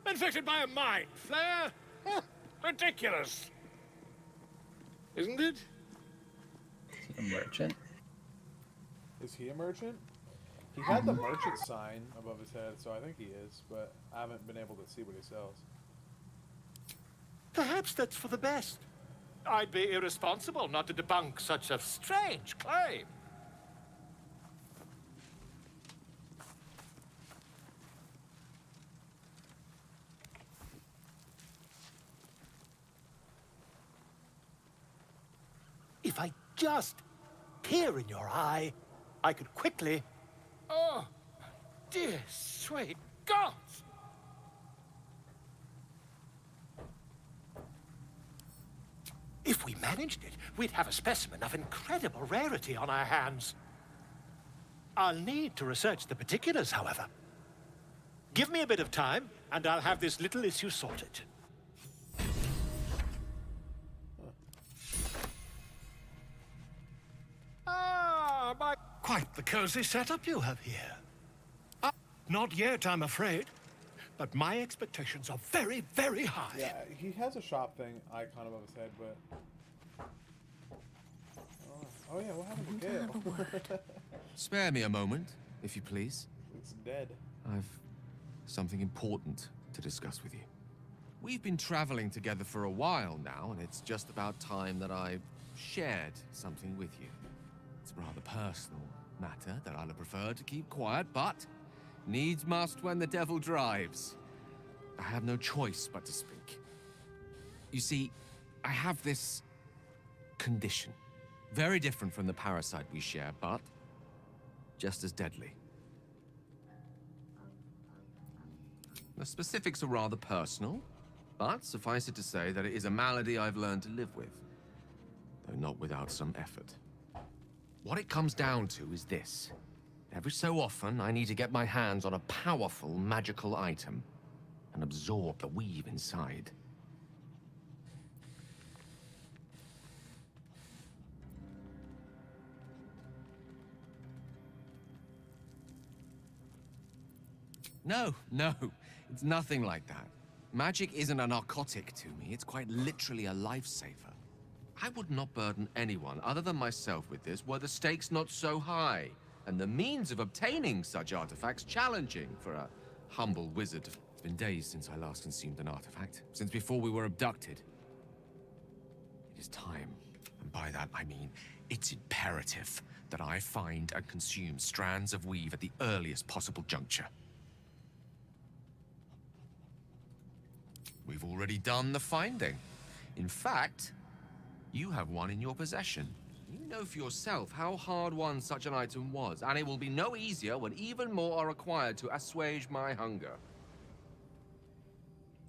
infected by a mind flare? Huh, ridiculous. Isn't it? Is he a merchant? Is he a merchant? He had the merchant sign above his head, so I think he is, but I haven't been able to see what he sells. Perhaps that's for the best. I'd be irresponsible not to debunk such a strange claim. If I just peer in your eye, I could quickly... Oh, dear sweet God! If we managed it, we'd have a specimen of incredible rarity on our hands. I'll need to research the particulars, however. Give me a bit of time, and I'll have this little issue sorted. Ah, my... Quite the cozy setup you have here. Not yet, I'm afraid. But my expectations are very, very high. Yeah, he has a shop thing icon above his head, but... Oh yeah, what happened to Gale? Spare me a moment, if you please. It's dead. I've something important to discuss with you. We've been traveling together for a while now, and it's just about time that I shared something with you. It's a rather personal matter that I'd have preferred to keep quiet, but needs must when the devil drives. I have no choice but to speak. You see, I have this condition. Very different from the parasite we share, but just as deadly. The specifics are rather personal, But suffice it to say that it is a malady I've learned to live with, though not without some effort. What it comes down to is this. Every so often, I need to get my hands on a powerful magical item and absorb the weave inside. No, it's nothing like that. Magic isn't a narcotic to me, it's quite literally a lifesaver. I would not burden anyone other than myself with this were the stakes not so high, and the means of obtaining such artifacts challenging for a humble wizard. It's been days since I last consumed an artifact, since before we were abducted. It is time, and by that I mean it's imperative that I find and consume strands of weave at the earliest possible juncture. We've already done the finding. In fact, you have one in your possession. You know for yourself how hard-won such an item was, and it will be no easier when even more are required to assuage my hunger.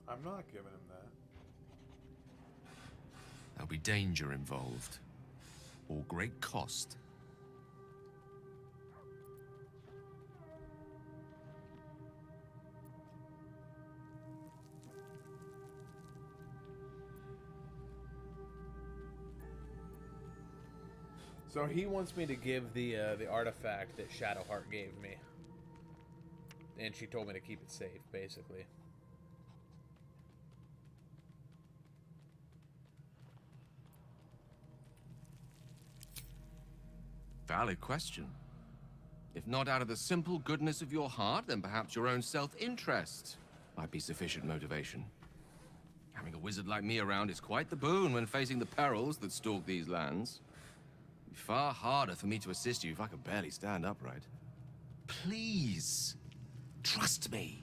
I'm not giving him that. There'll be danger involved, or great cost. So he wants me to give the artifact that Shadowheart gave me. And she told me to keep it safe, basically. Valid question. If not out of the simple goodness of your heart, then perhaps your own self-interest might be sufficient motivation. Having a wizard like me around is quite the boon when facing the perils that stalk these lands. It'd be far harder for me to assist you if I could barely stand upright. Please, trust me.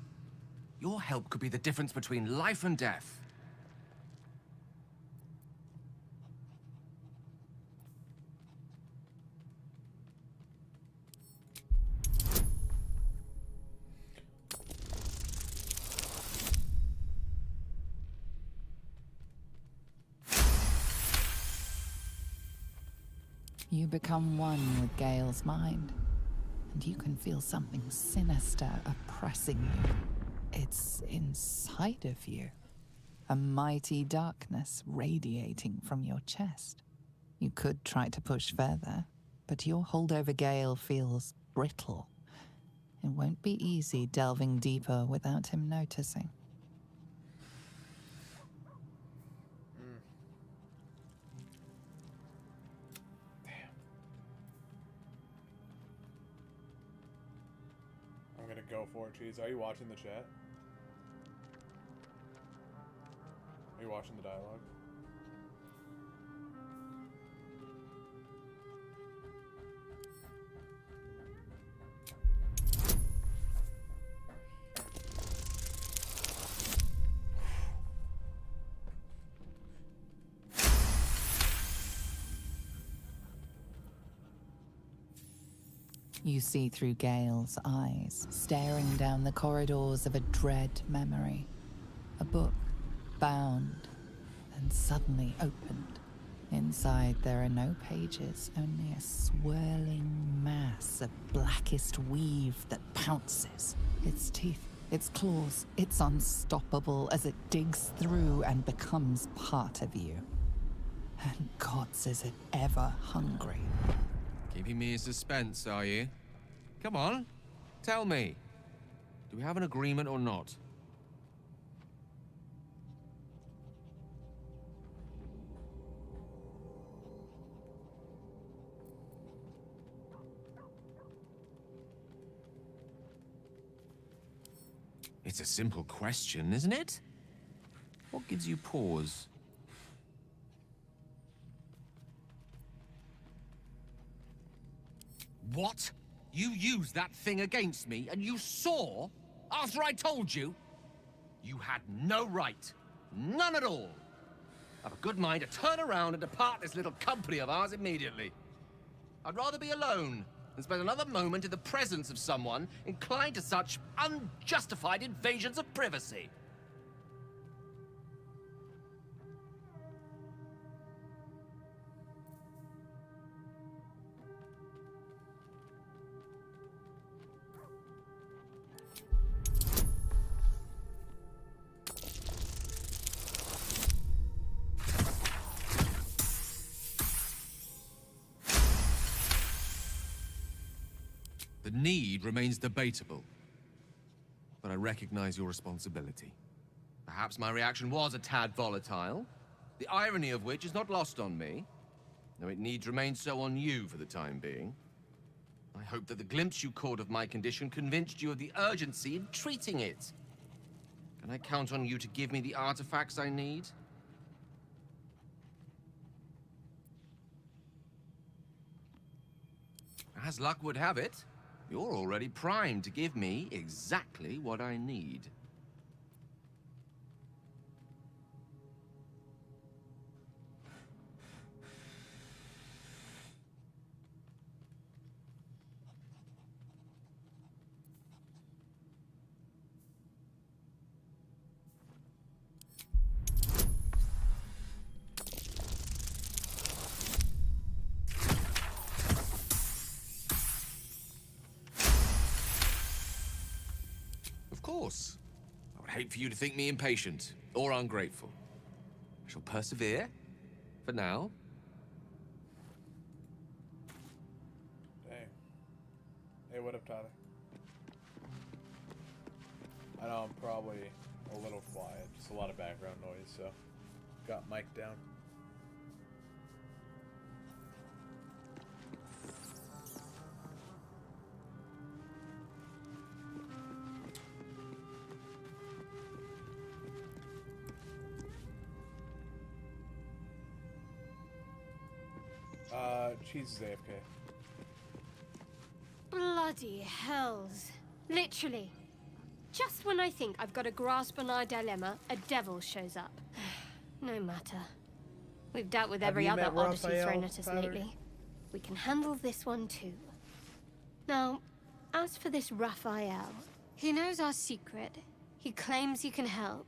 Your help could be the difference between life and death. You become one with Gale's mind, and you can feel something sinister oppressing you. It's inside of you, a mighty darkness radiating from your chest. You could try to push further, but your hold over Gale feels brittle. It won't be easy delving deeper without him noticing. Go for it, Cheese. Are you watching the chat? Are you watching the dialogue? You see through Gale's eyes, staring down the corridors of a dread memory. A book, bound, and suddenly opened. Inside there are no pages, only a swirling mass of blackest weave that pounces. Its teeth, its claws, it's unstoppable as it digs through and becomes part of you. And gods, is it ever hungry. Keeping me in suspense, are you? Come on, tell me. Do we have an agreement or not? It's a simple question, isn't it? What gives you pause? What? You used that thing against me, and you saw, after I told you? You had no right. None at all. I've a good mind to turn around and depart this little company of ours immediately. I'd rather be alone than spend another moment in the presence of someone inclined to such unjustified invasions of privacy. The need remains debatable. But I recognize your responsibility. Perhaps my reaction was a tad volatile, the irony of which is not lost on me, though it needs remain so on you for the time being. I hope that the glimpse you caught of my condition convinced you of the urgency in treating it. Can I count on you to give me the artifacts I need? As luck would have it, you're already primed to give me exactly what I need. Of course. I would hate for you to think me impatient or ungrateful. I shall persevere, for now. Dang. Hey, what up, Tyler? I know I'm probably a little quiet, just a lot of background noise, so got mic down. Cheese is AFK. Bloody hells. Literally. Just when I think I've got a grasp on our dilemma, a devil shows up. No matter. We've dealt with every other odyssey thrown at us lately. We can handle this one too. Now, as for this Raphael, he knows our secret. He claims he can help.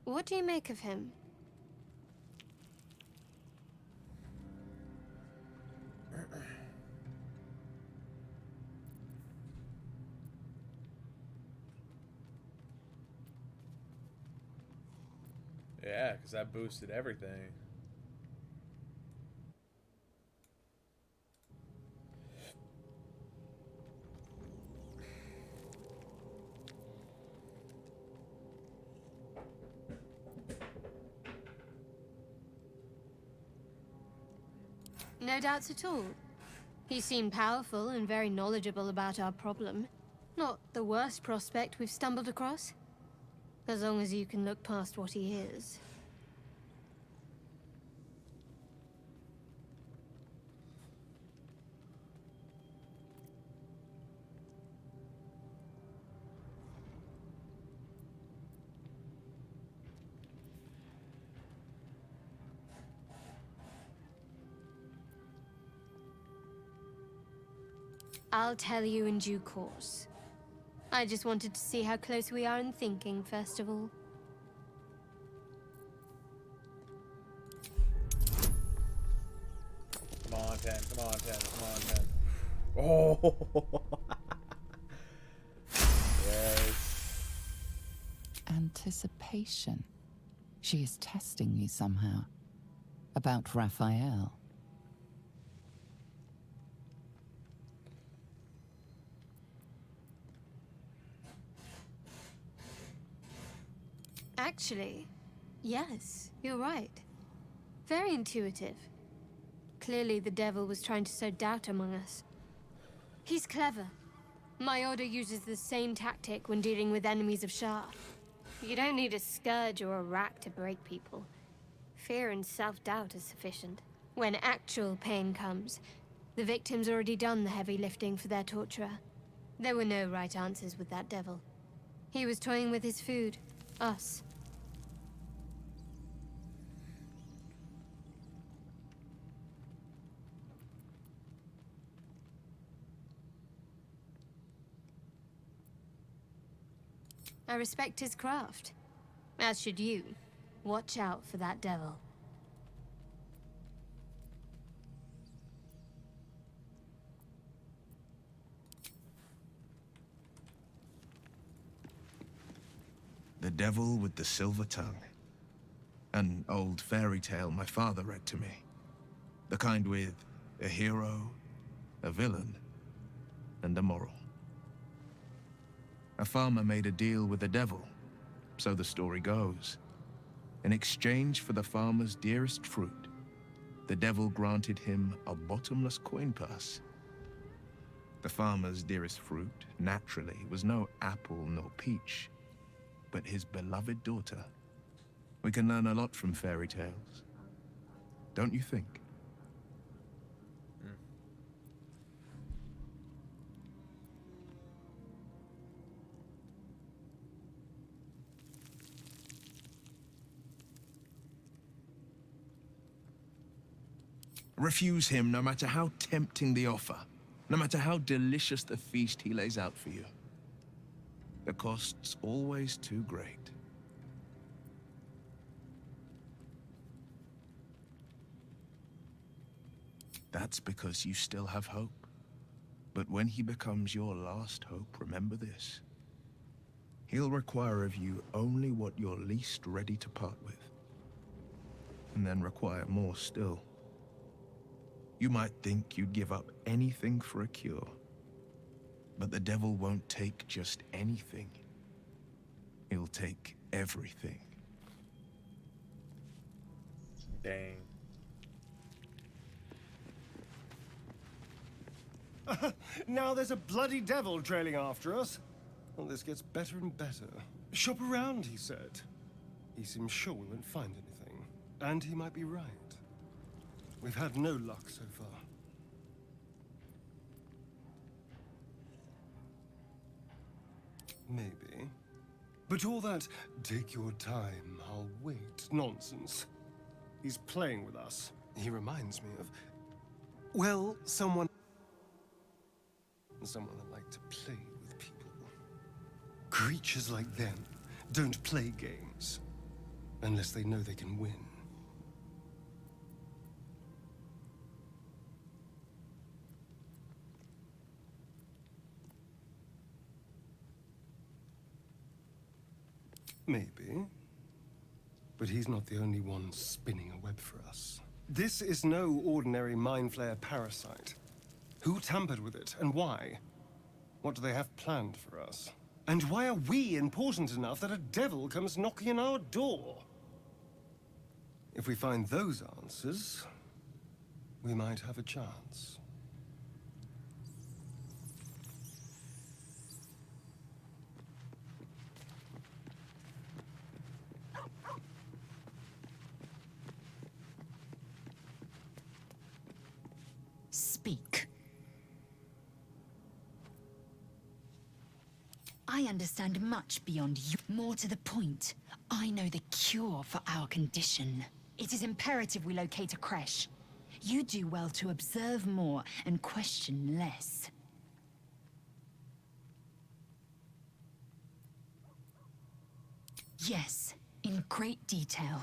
What do you make of him? Yeah, because that boosted everything. No doubts at all. He seemed powerful and very knowledgeable about our problem. Not the worst prospect we've stumbled across. As long as you can look past what he is. I'll tell you in due course. I just wanted to see how close we are in thinking, first of all. Come on, 10. Come on, 10. Come on, 10. Oh! Yes. Anticipation. She is testing you somehow. About Raphael. Actually, yes, you're right. Very intuitive. Clearly the devil was trying to sow doubt among us. He's clever. My order uses the same tactic when dealing with enemies of Shah. You don't need a scourge or a rack to break people. Fear and self-doubt is sufficient. When actual pain comes, the victim's already done the heavy lifting for their torturer. There were no right answers with that devil. He was toying with his food. Us. I respect his craft. As should you. Watch out for that devil. The Devil with the Silver Tongue. An old fairy tale my father read to me. The kind with a hero, a villain, and immoral. A farmer made a deal with the devil, so the story goes. In exchange for the farmer's dearest fruit, the devil granted him a bottomless coin purse. The farmer's dearest fruit, naturally, was no apple nor peach, but his beloved daughter. We can learn a lot from fairy tales, don't you think? Refuse him no matter how tempting the offer, no matter how delicious the feast he lays out for you. The cost's always too great. That's because you still have hope. But when he becomes your last hope, remember this. He'll require of you only what you're least ready to part with. And then require more still. You might think you'd give up anything for a cure. But the devil won't take just anything. He'll take everything. Dang. Now there's a bloody devil trailing after us. Well, this gets better and better. Shop around, he said. He seems sure we won't find anything. And he might be right. We've had no luck so far. Maybe. But all that, take your time, I'll wait, nonsense. He's playing with us. He reminds me of, well, someone that liked to play with people. Creatures like them don't play games unless they know they can win. Maybe. But he's not the only one spinning a web for us. This is no ordinary mind flayer parasite. Who tampered with it, and why? What do they have planned for us? And why are we important enough that a devil comes knocking on our door? If we find those answers, we might have a chance. Speak. I understand much beyond you. More to the point, I know the cure for our condition. It is imperative we locate a creche. You do well to observe more and question less. Yes, in great detail.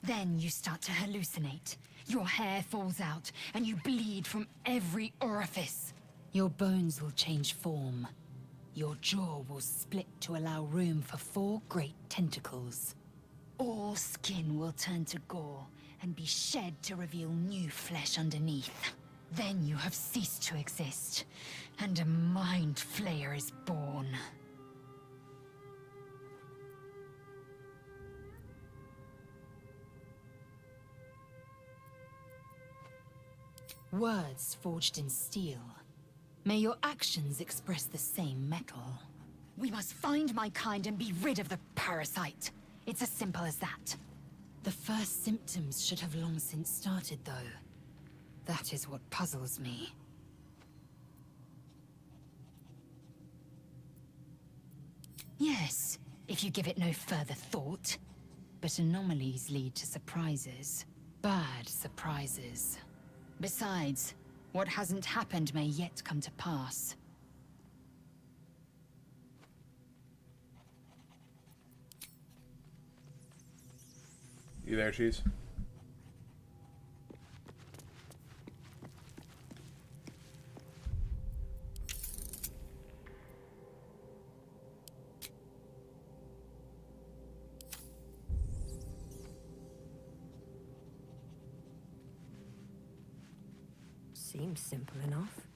Then you start to hallucinate. Your hair falls out, and you bleed from every orifice. Your bones will change form. Your jaw will split to allow room for 4 great tentacles. All skin will turn to gore, and be shed to reveal new flesh underneath. Then you have ceased to exist, and a mind flayer is born. Words forged in steel. May your actions express the same metal. We must find my kind and be rid of the parasite. It's as simple as that. The first symptoms should have long since started, though. That is what puzzles me. Yes, if you give it no further thought. But anomalies lead to surprises. Bad surprises. Besides, what hasn't happened may yet come to pass. You there, Cheese? Seems simple enough.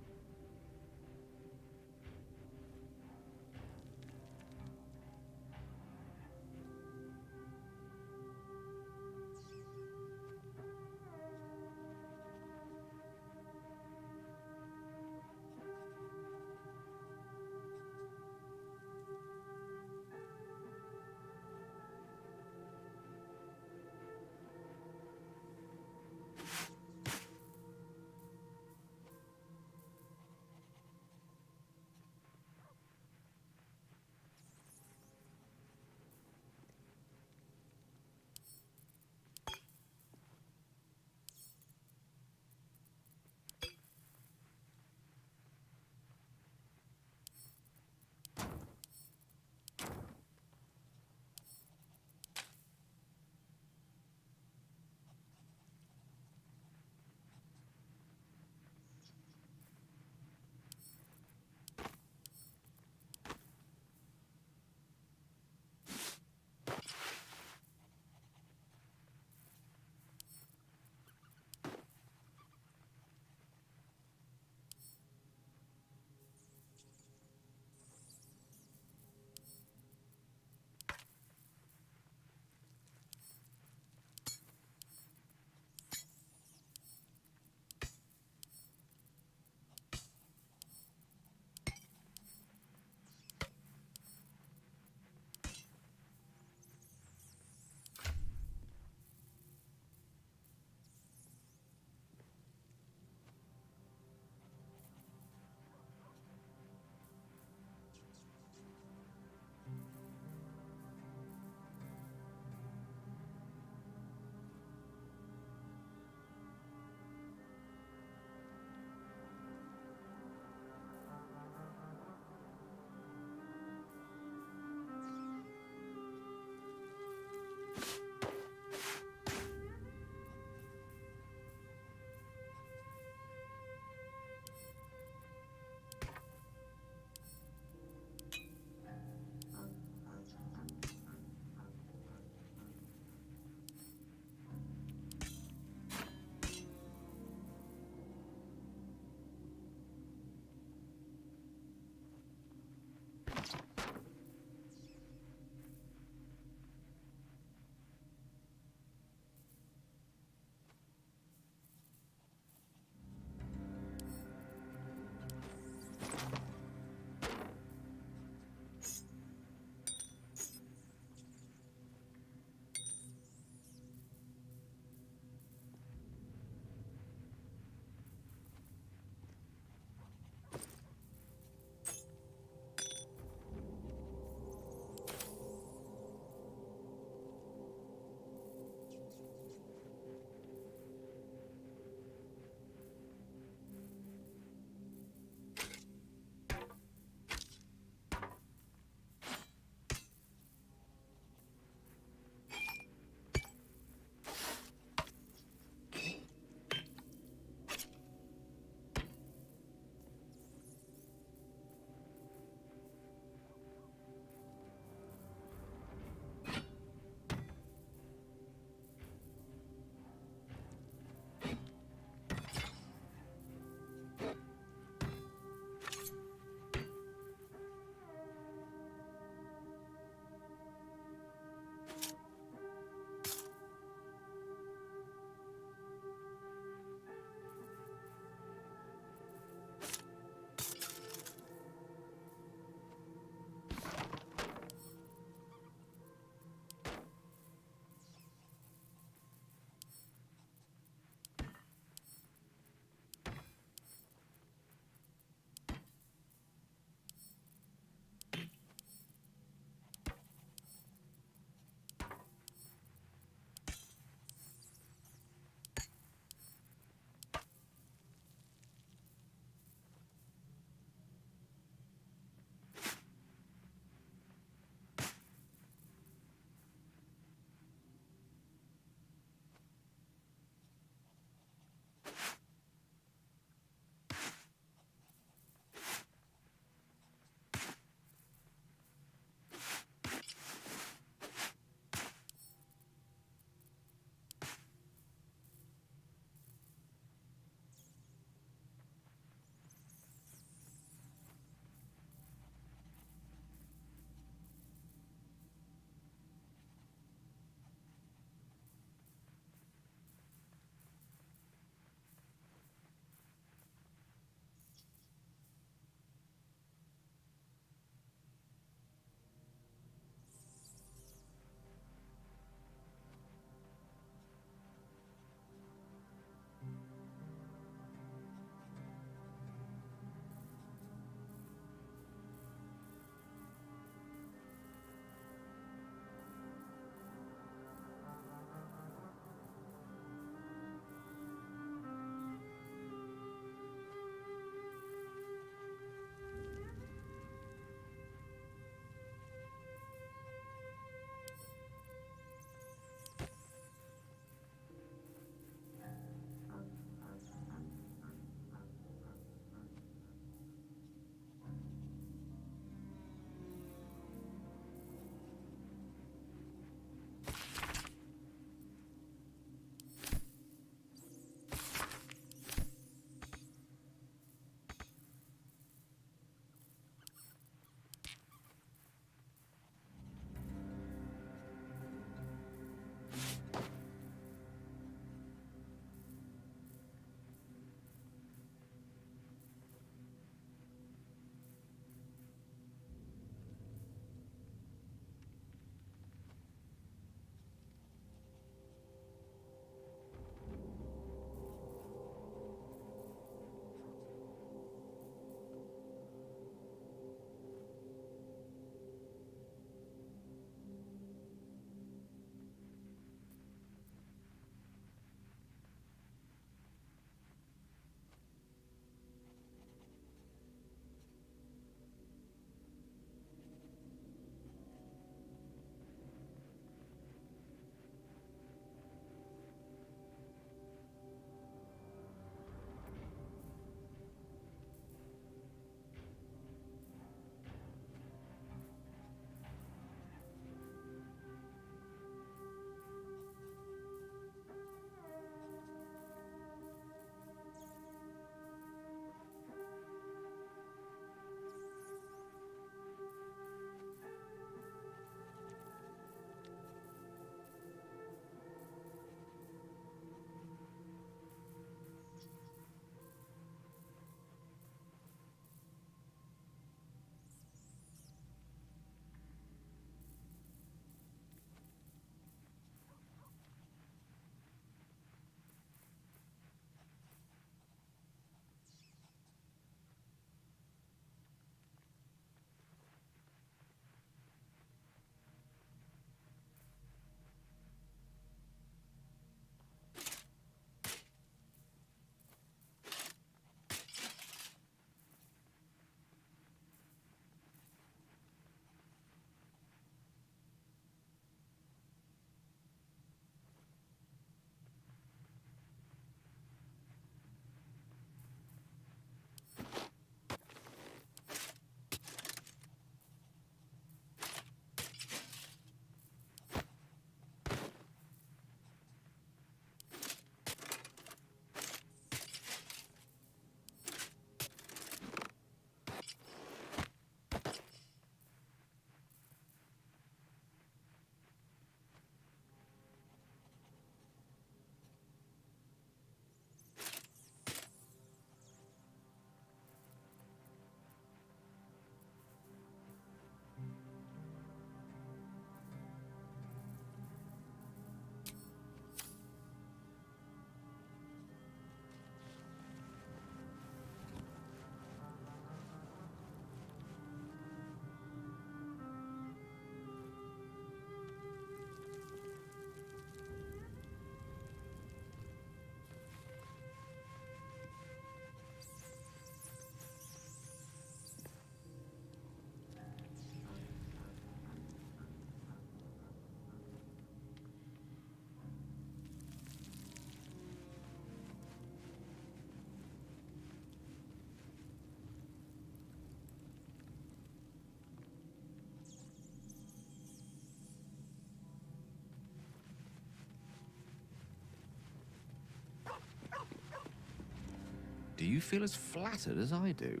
you feel as flattered as I do.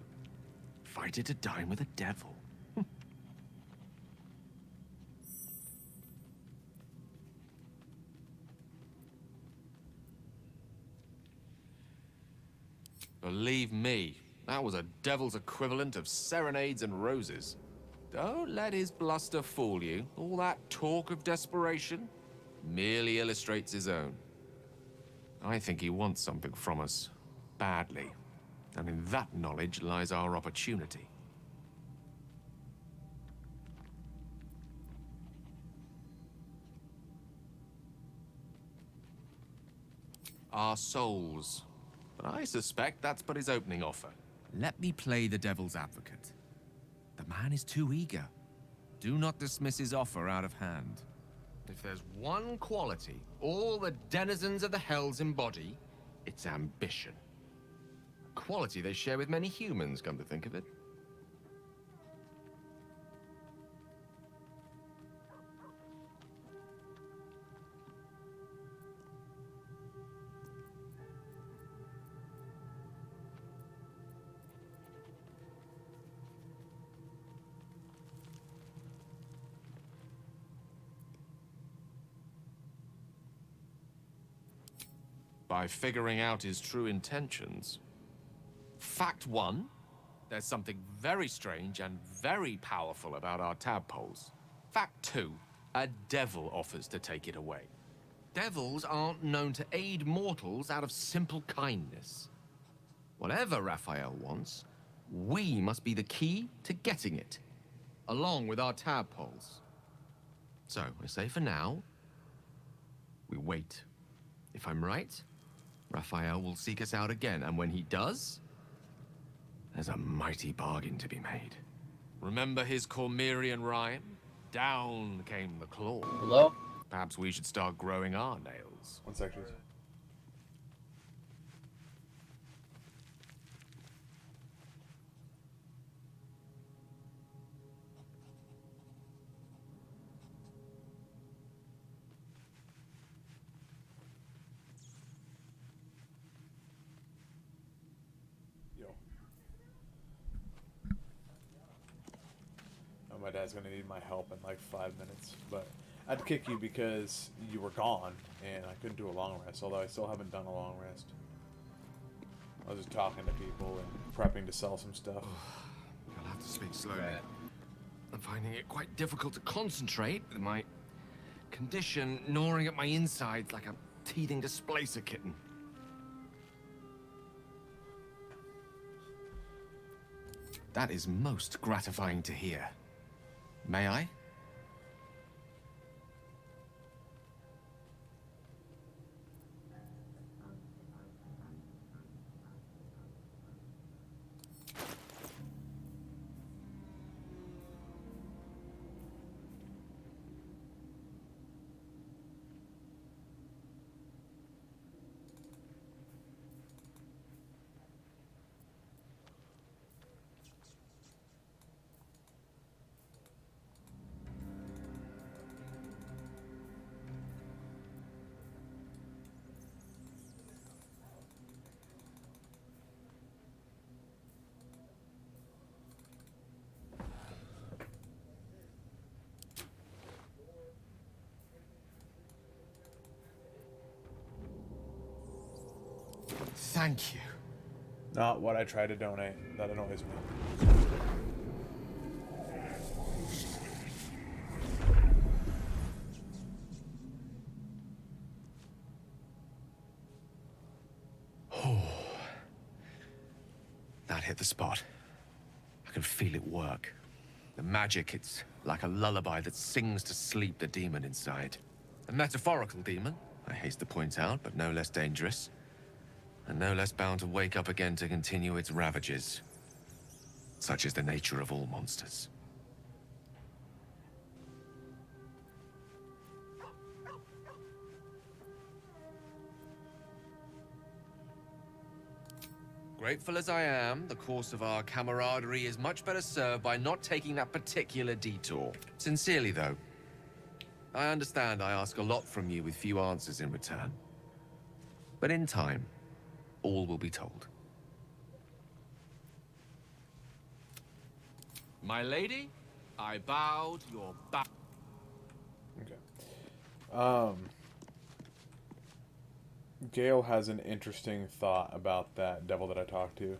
Invited to dine with a devil. Believe me, that was a devil's equivalent of serenades and roses. Don't let his bluster fool you. All that talk of desperation merely illustrates his own. I think he wants something from us, badly. And in that knowledge lies our opportunity. Our souls. But I suspect that's but his opening offer. Let me play the devil's advocate. The man is too eager. Do not dismiss his offer out of hand. If there's one quality all the denizens of the Hells embody, it's ambition. A quality they share with many humans, come to think of it. By figuring out his true intentions. Fact one, there's something very strange and very powerful about our tadpoles. Fact two, a devil offers to take it away. Devils aren't known to aid mortals out of simple kindness. Whatever Raphael wants, we must be the key to getting it, along with our tadpoles. So, I say for now, we wait. If I'm right, Raphael will seek us out again, and when he does, there's a mighty bargain to be made. Remember his Cormyrean rhyme? Down came the claw. Hello? Perhaps we should start growing our nails. One second. My dad's gonna need my help in like 5 minutes, but I'd kick you because you were gone and I couldn't do a long rest, although I still haven't done a long rest. I was just talking to people and prepping to sell some stuff. You'll have to speak slowly. Right. I'm finding it quite difficult to concentrate with my condition gnawing at my insides like a teething displacer kitten. That is most gratifying to hear. May I? Thank you. Not what I try to donate. That annoys me. That hit the spot. I can feel it work. The magic, it's like a lullaby that sings to sleep the demon inside. A metaphorical demon, I haste to point out, but no less dangerous. And no less bound to wake up again to continue its ravages. Such is the nature of all monsters. Grateful as I am, the course of our camaraderie is much better served by not taking that particular detour. Sincerely, though. I understand I ask a lot from you with few answers in return. But in time, all will be told. My lady, I bow to your back. Okay. Gale has an interesting thought about that devil that I talked to.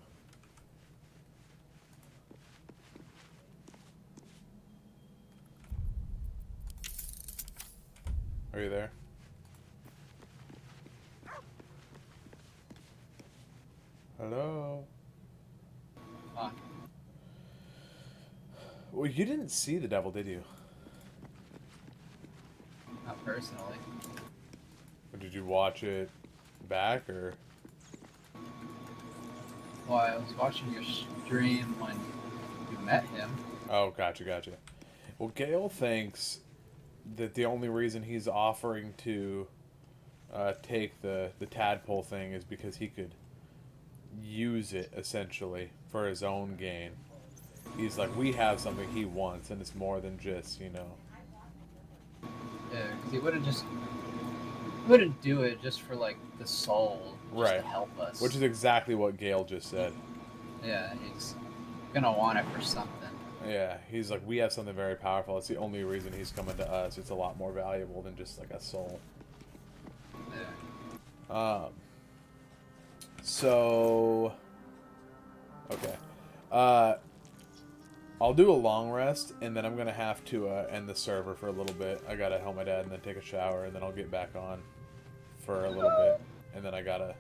Are you there? Hello? Fuck. Well, you didn't see the devil, did you? Not personally. Or did you watch it back, or? Well, I was watching your stream when you met him. Oh, gotcha. Well, Gale thinks that the only reason he's offering to take the tadpole thing is because he could use it, essentially, for his own gain. He's like, we have something he wants, and it's more than just, you know... Yeah, because he wouldn't do it just for, like, the soul, just to help us. Which is exactly what Gale just said. Yeah, he's gonna want it for something. Yeah, he's like, we have something very powerful. It's the only reason he's coming to us. It's a lot more valuable than just, like, a soul. Yeah. So... Okay. I'll do a long rest, and then I'm going to have to end the server for a little bit. I got to help my dad and then take a shower, and then I'll get back on for a little bit. And then I got to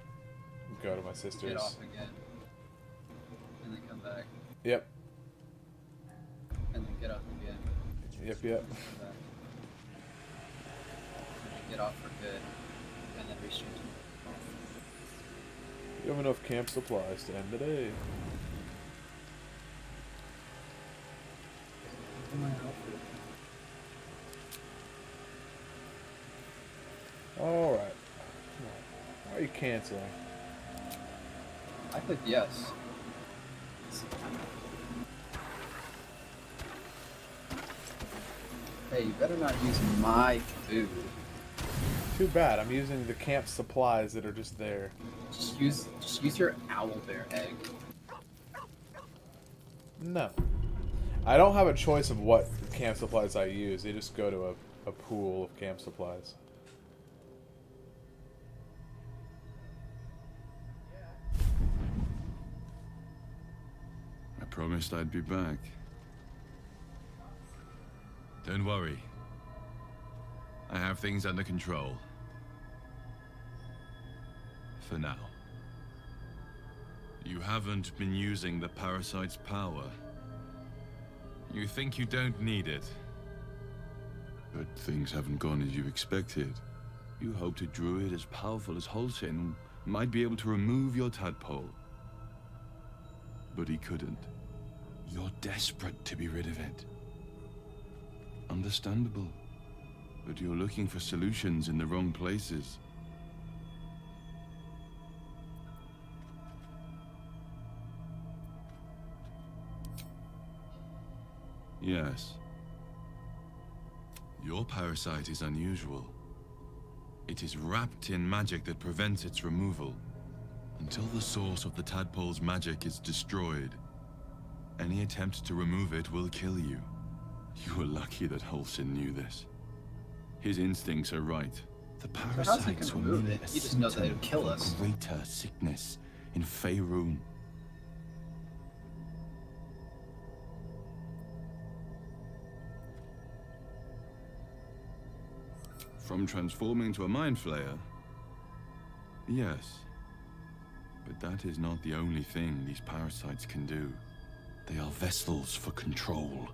go to my sister's. Get off again. And then come back. Yep. And then get off again. Yep. Get off for good. And then restream. You have enough camp supplies to end the day. Alright. Why are you canceling? I clicked yes. Hey, you better not use my food. Too bad. I'm using the camp supplies that are just there. Just use your owlbear egg. No. I don't have a choice of what camp supplies I use. They just go to a pool of camp supplies. I promised I'd be back. Don't worry. I have things under control. For now. You haven't been using the parasite's power. You think you don't need it. But things haven't gone as you expected. You hoped a druid as powerful as Holcim might be able to remove your tadpole. But he couldn't. You're desperate to be rid of it. Understandable. But you're looking for solutions in the wrong places. Yes. Your parasite is unusual. It is wrapped in magic that prevents its removal. Until the source of the tadpole's magic is destroyed, any attempt to remove it will kill you. You were lucky that Holcim knew this. His instincts are right. The parasites will mean a He just knows that it'll kill us. greater sickness in Faerun. From transforming to a mind flayer? Yes. But that is not the only thing these parasites can do. They are vessels for control.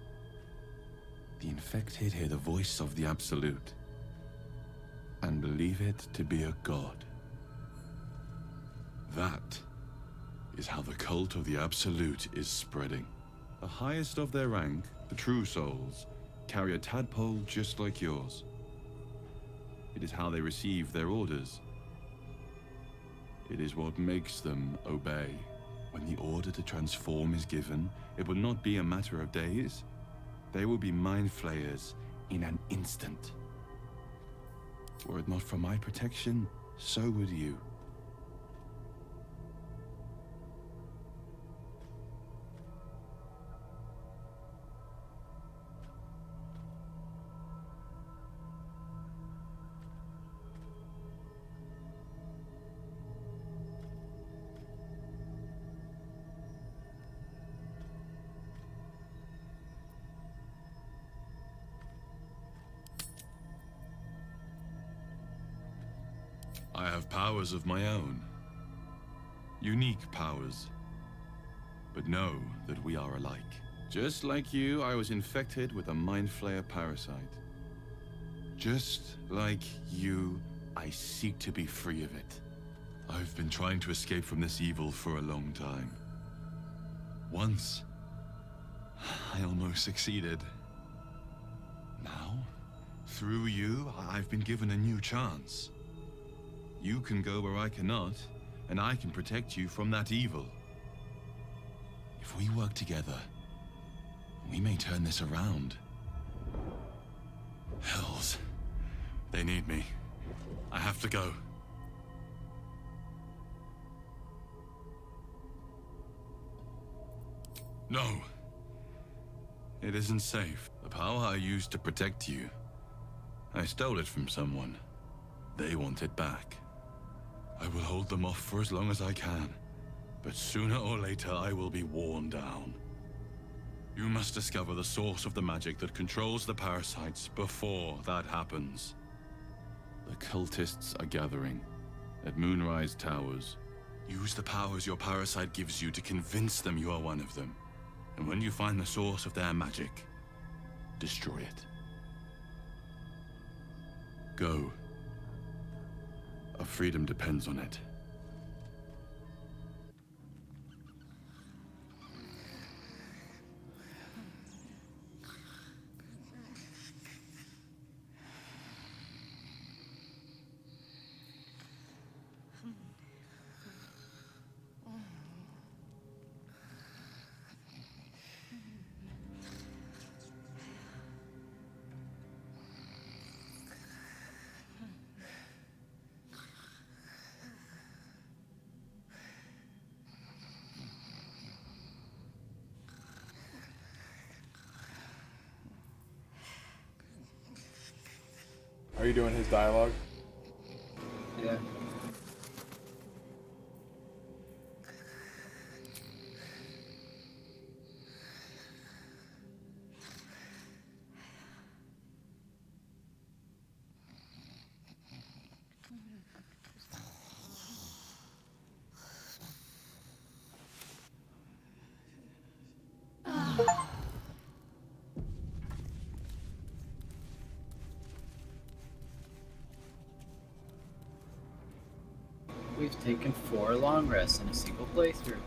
The infected hear the voice of the Absolute and believe it to be a god. That is how the cult of the Absolute is spreading. The highest of their rank, the true souls, carry a tadpole just like yours. It is how they receive their orders. It is what makes them obey. When the order to transform is given, it will not be a matter of days. They will be mind flayers in an instant. Were it not for my protection, so would you. I have powers of my own. Unique powers. But know that we are alike. Just like you, I was infected with a Mind Flayer parasite. Just like you, I seek to be free of it. I've been trying to escape from this evil for a long time. Once, I almost succeeded. Now, through you, I've been given a new chance. You can go where I cannot, and I can protect you from that evil. If we work together, we may turn this around. Hells. They need me. I have to go. No. It isn't safe. The power I used to protect you, I stole it from someone. They want it back. I will hold them off for as long as I can. But sooner or later, I will be worn down. You must discover the source of the magic that controls the parasites before that happens. The cultists are gathering at Moonrise Towers. Use the powers your parasite gives you to convince them you are one of them. And when you find the source of their magic, destroy it. Go. Our freedom depends on it. Are you doing his dialogue? Yeah. We've taken 4 long rests in a single playthrough.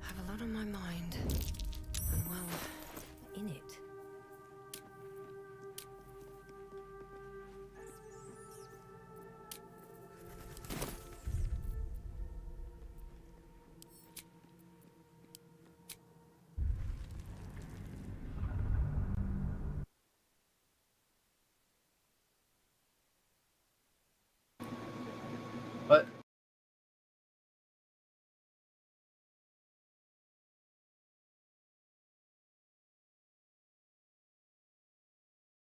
I have a lot on my mind. And well, in it.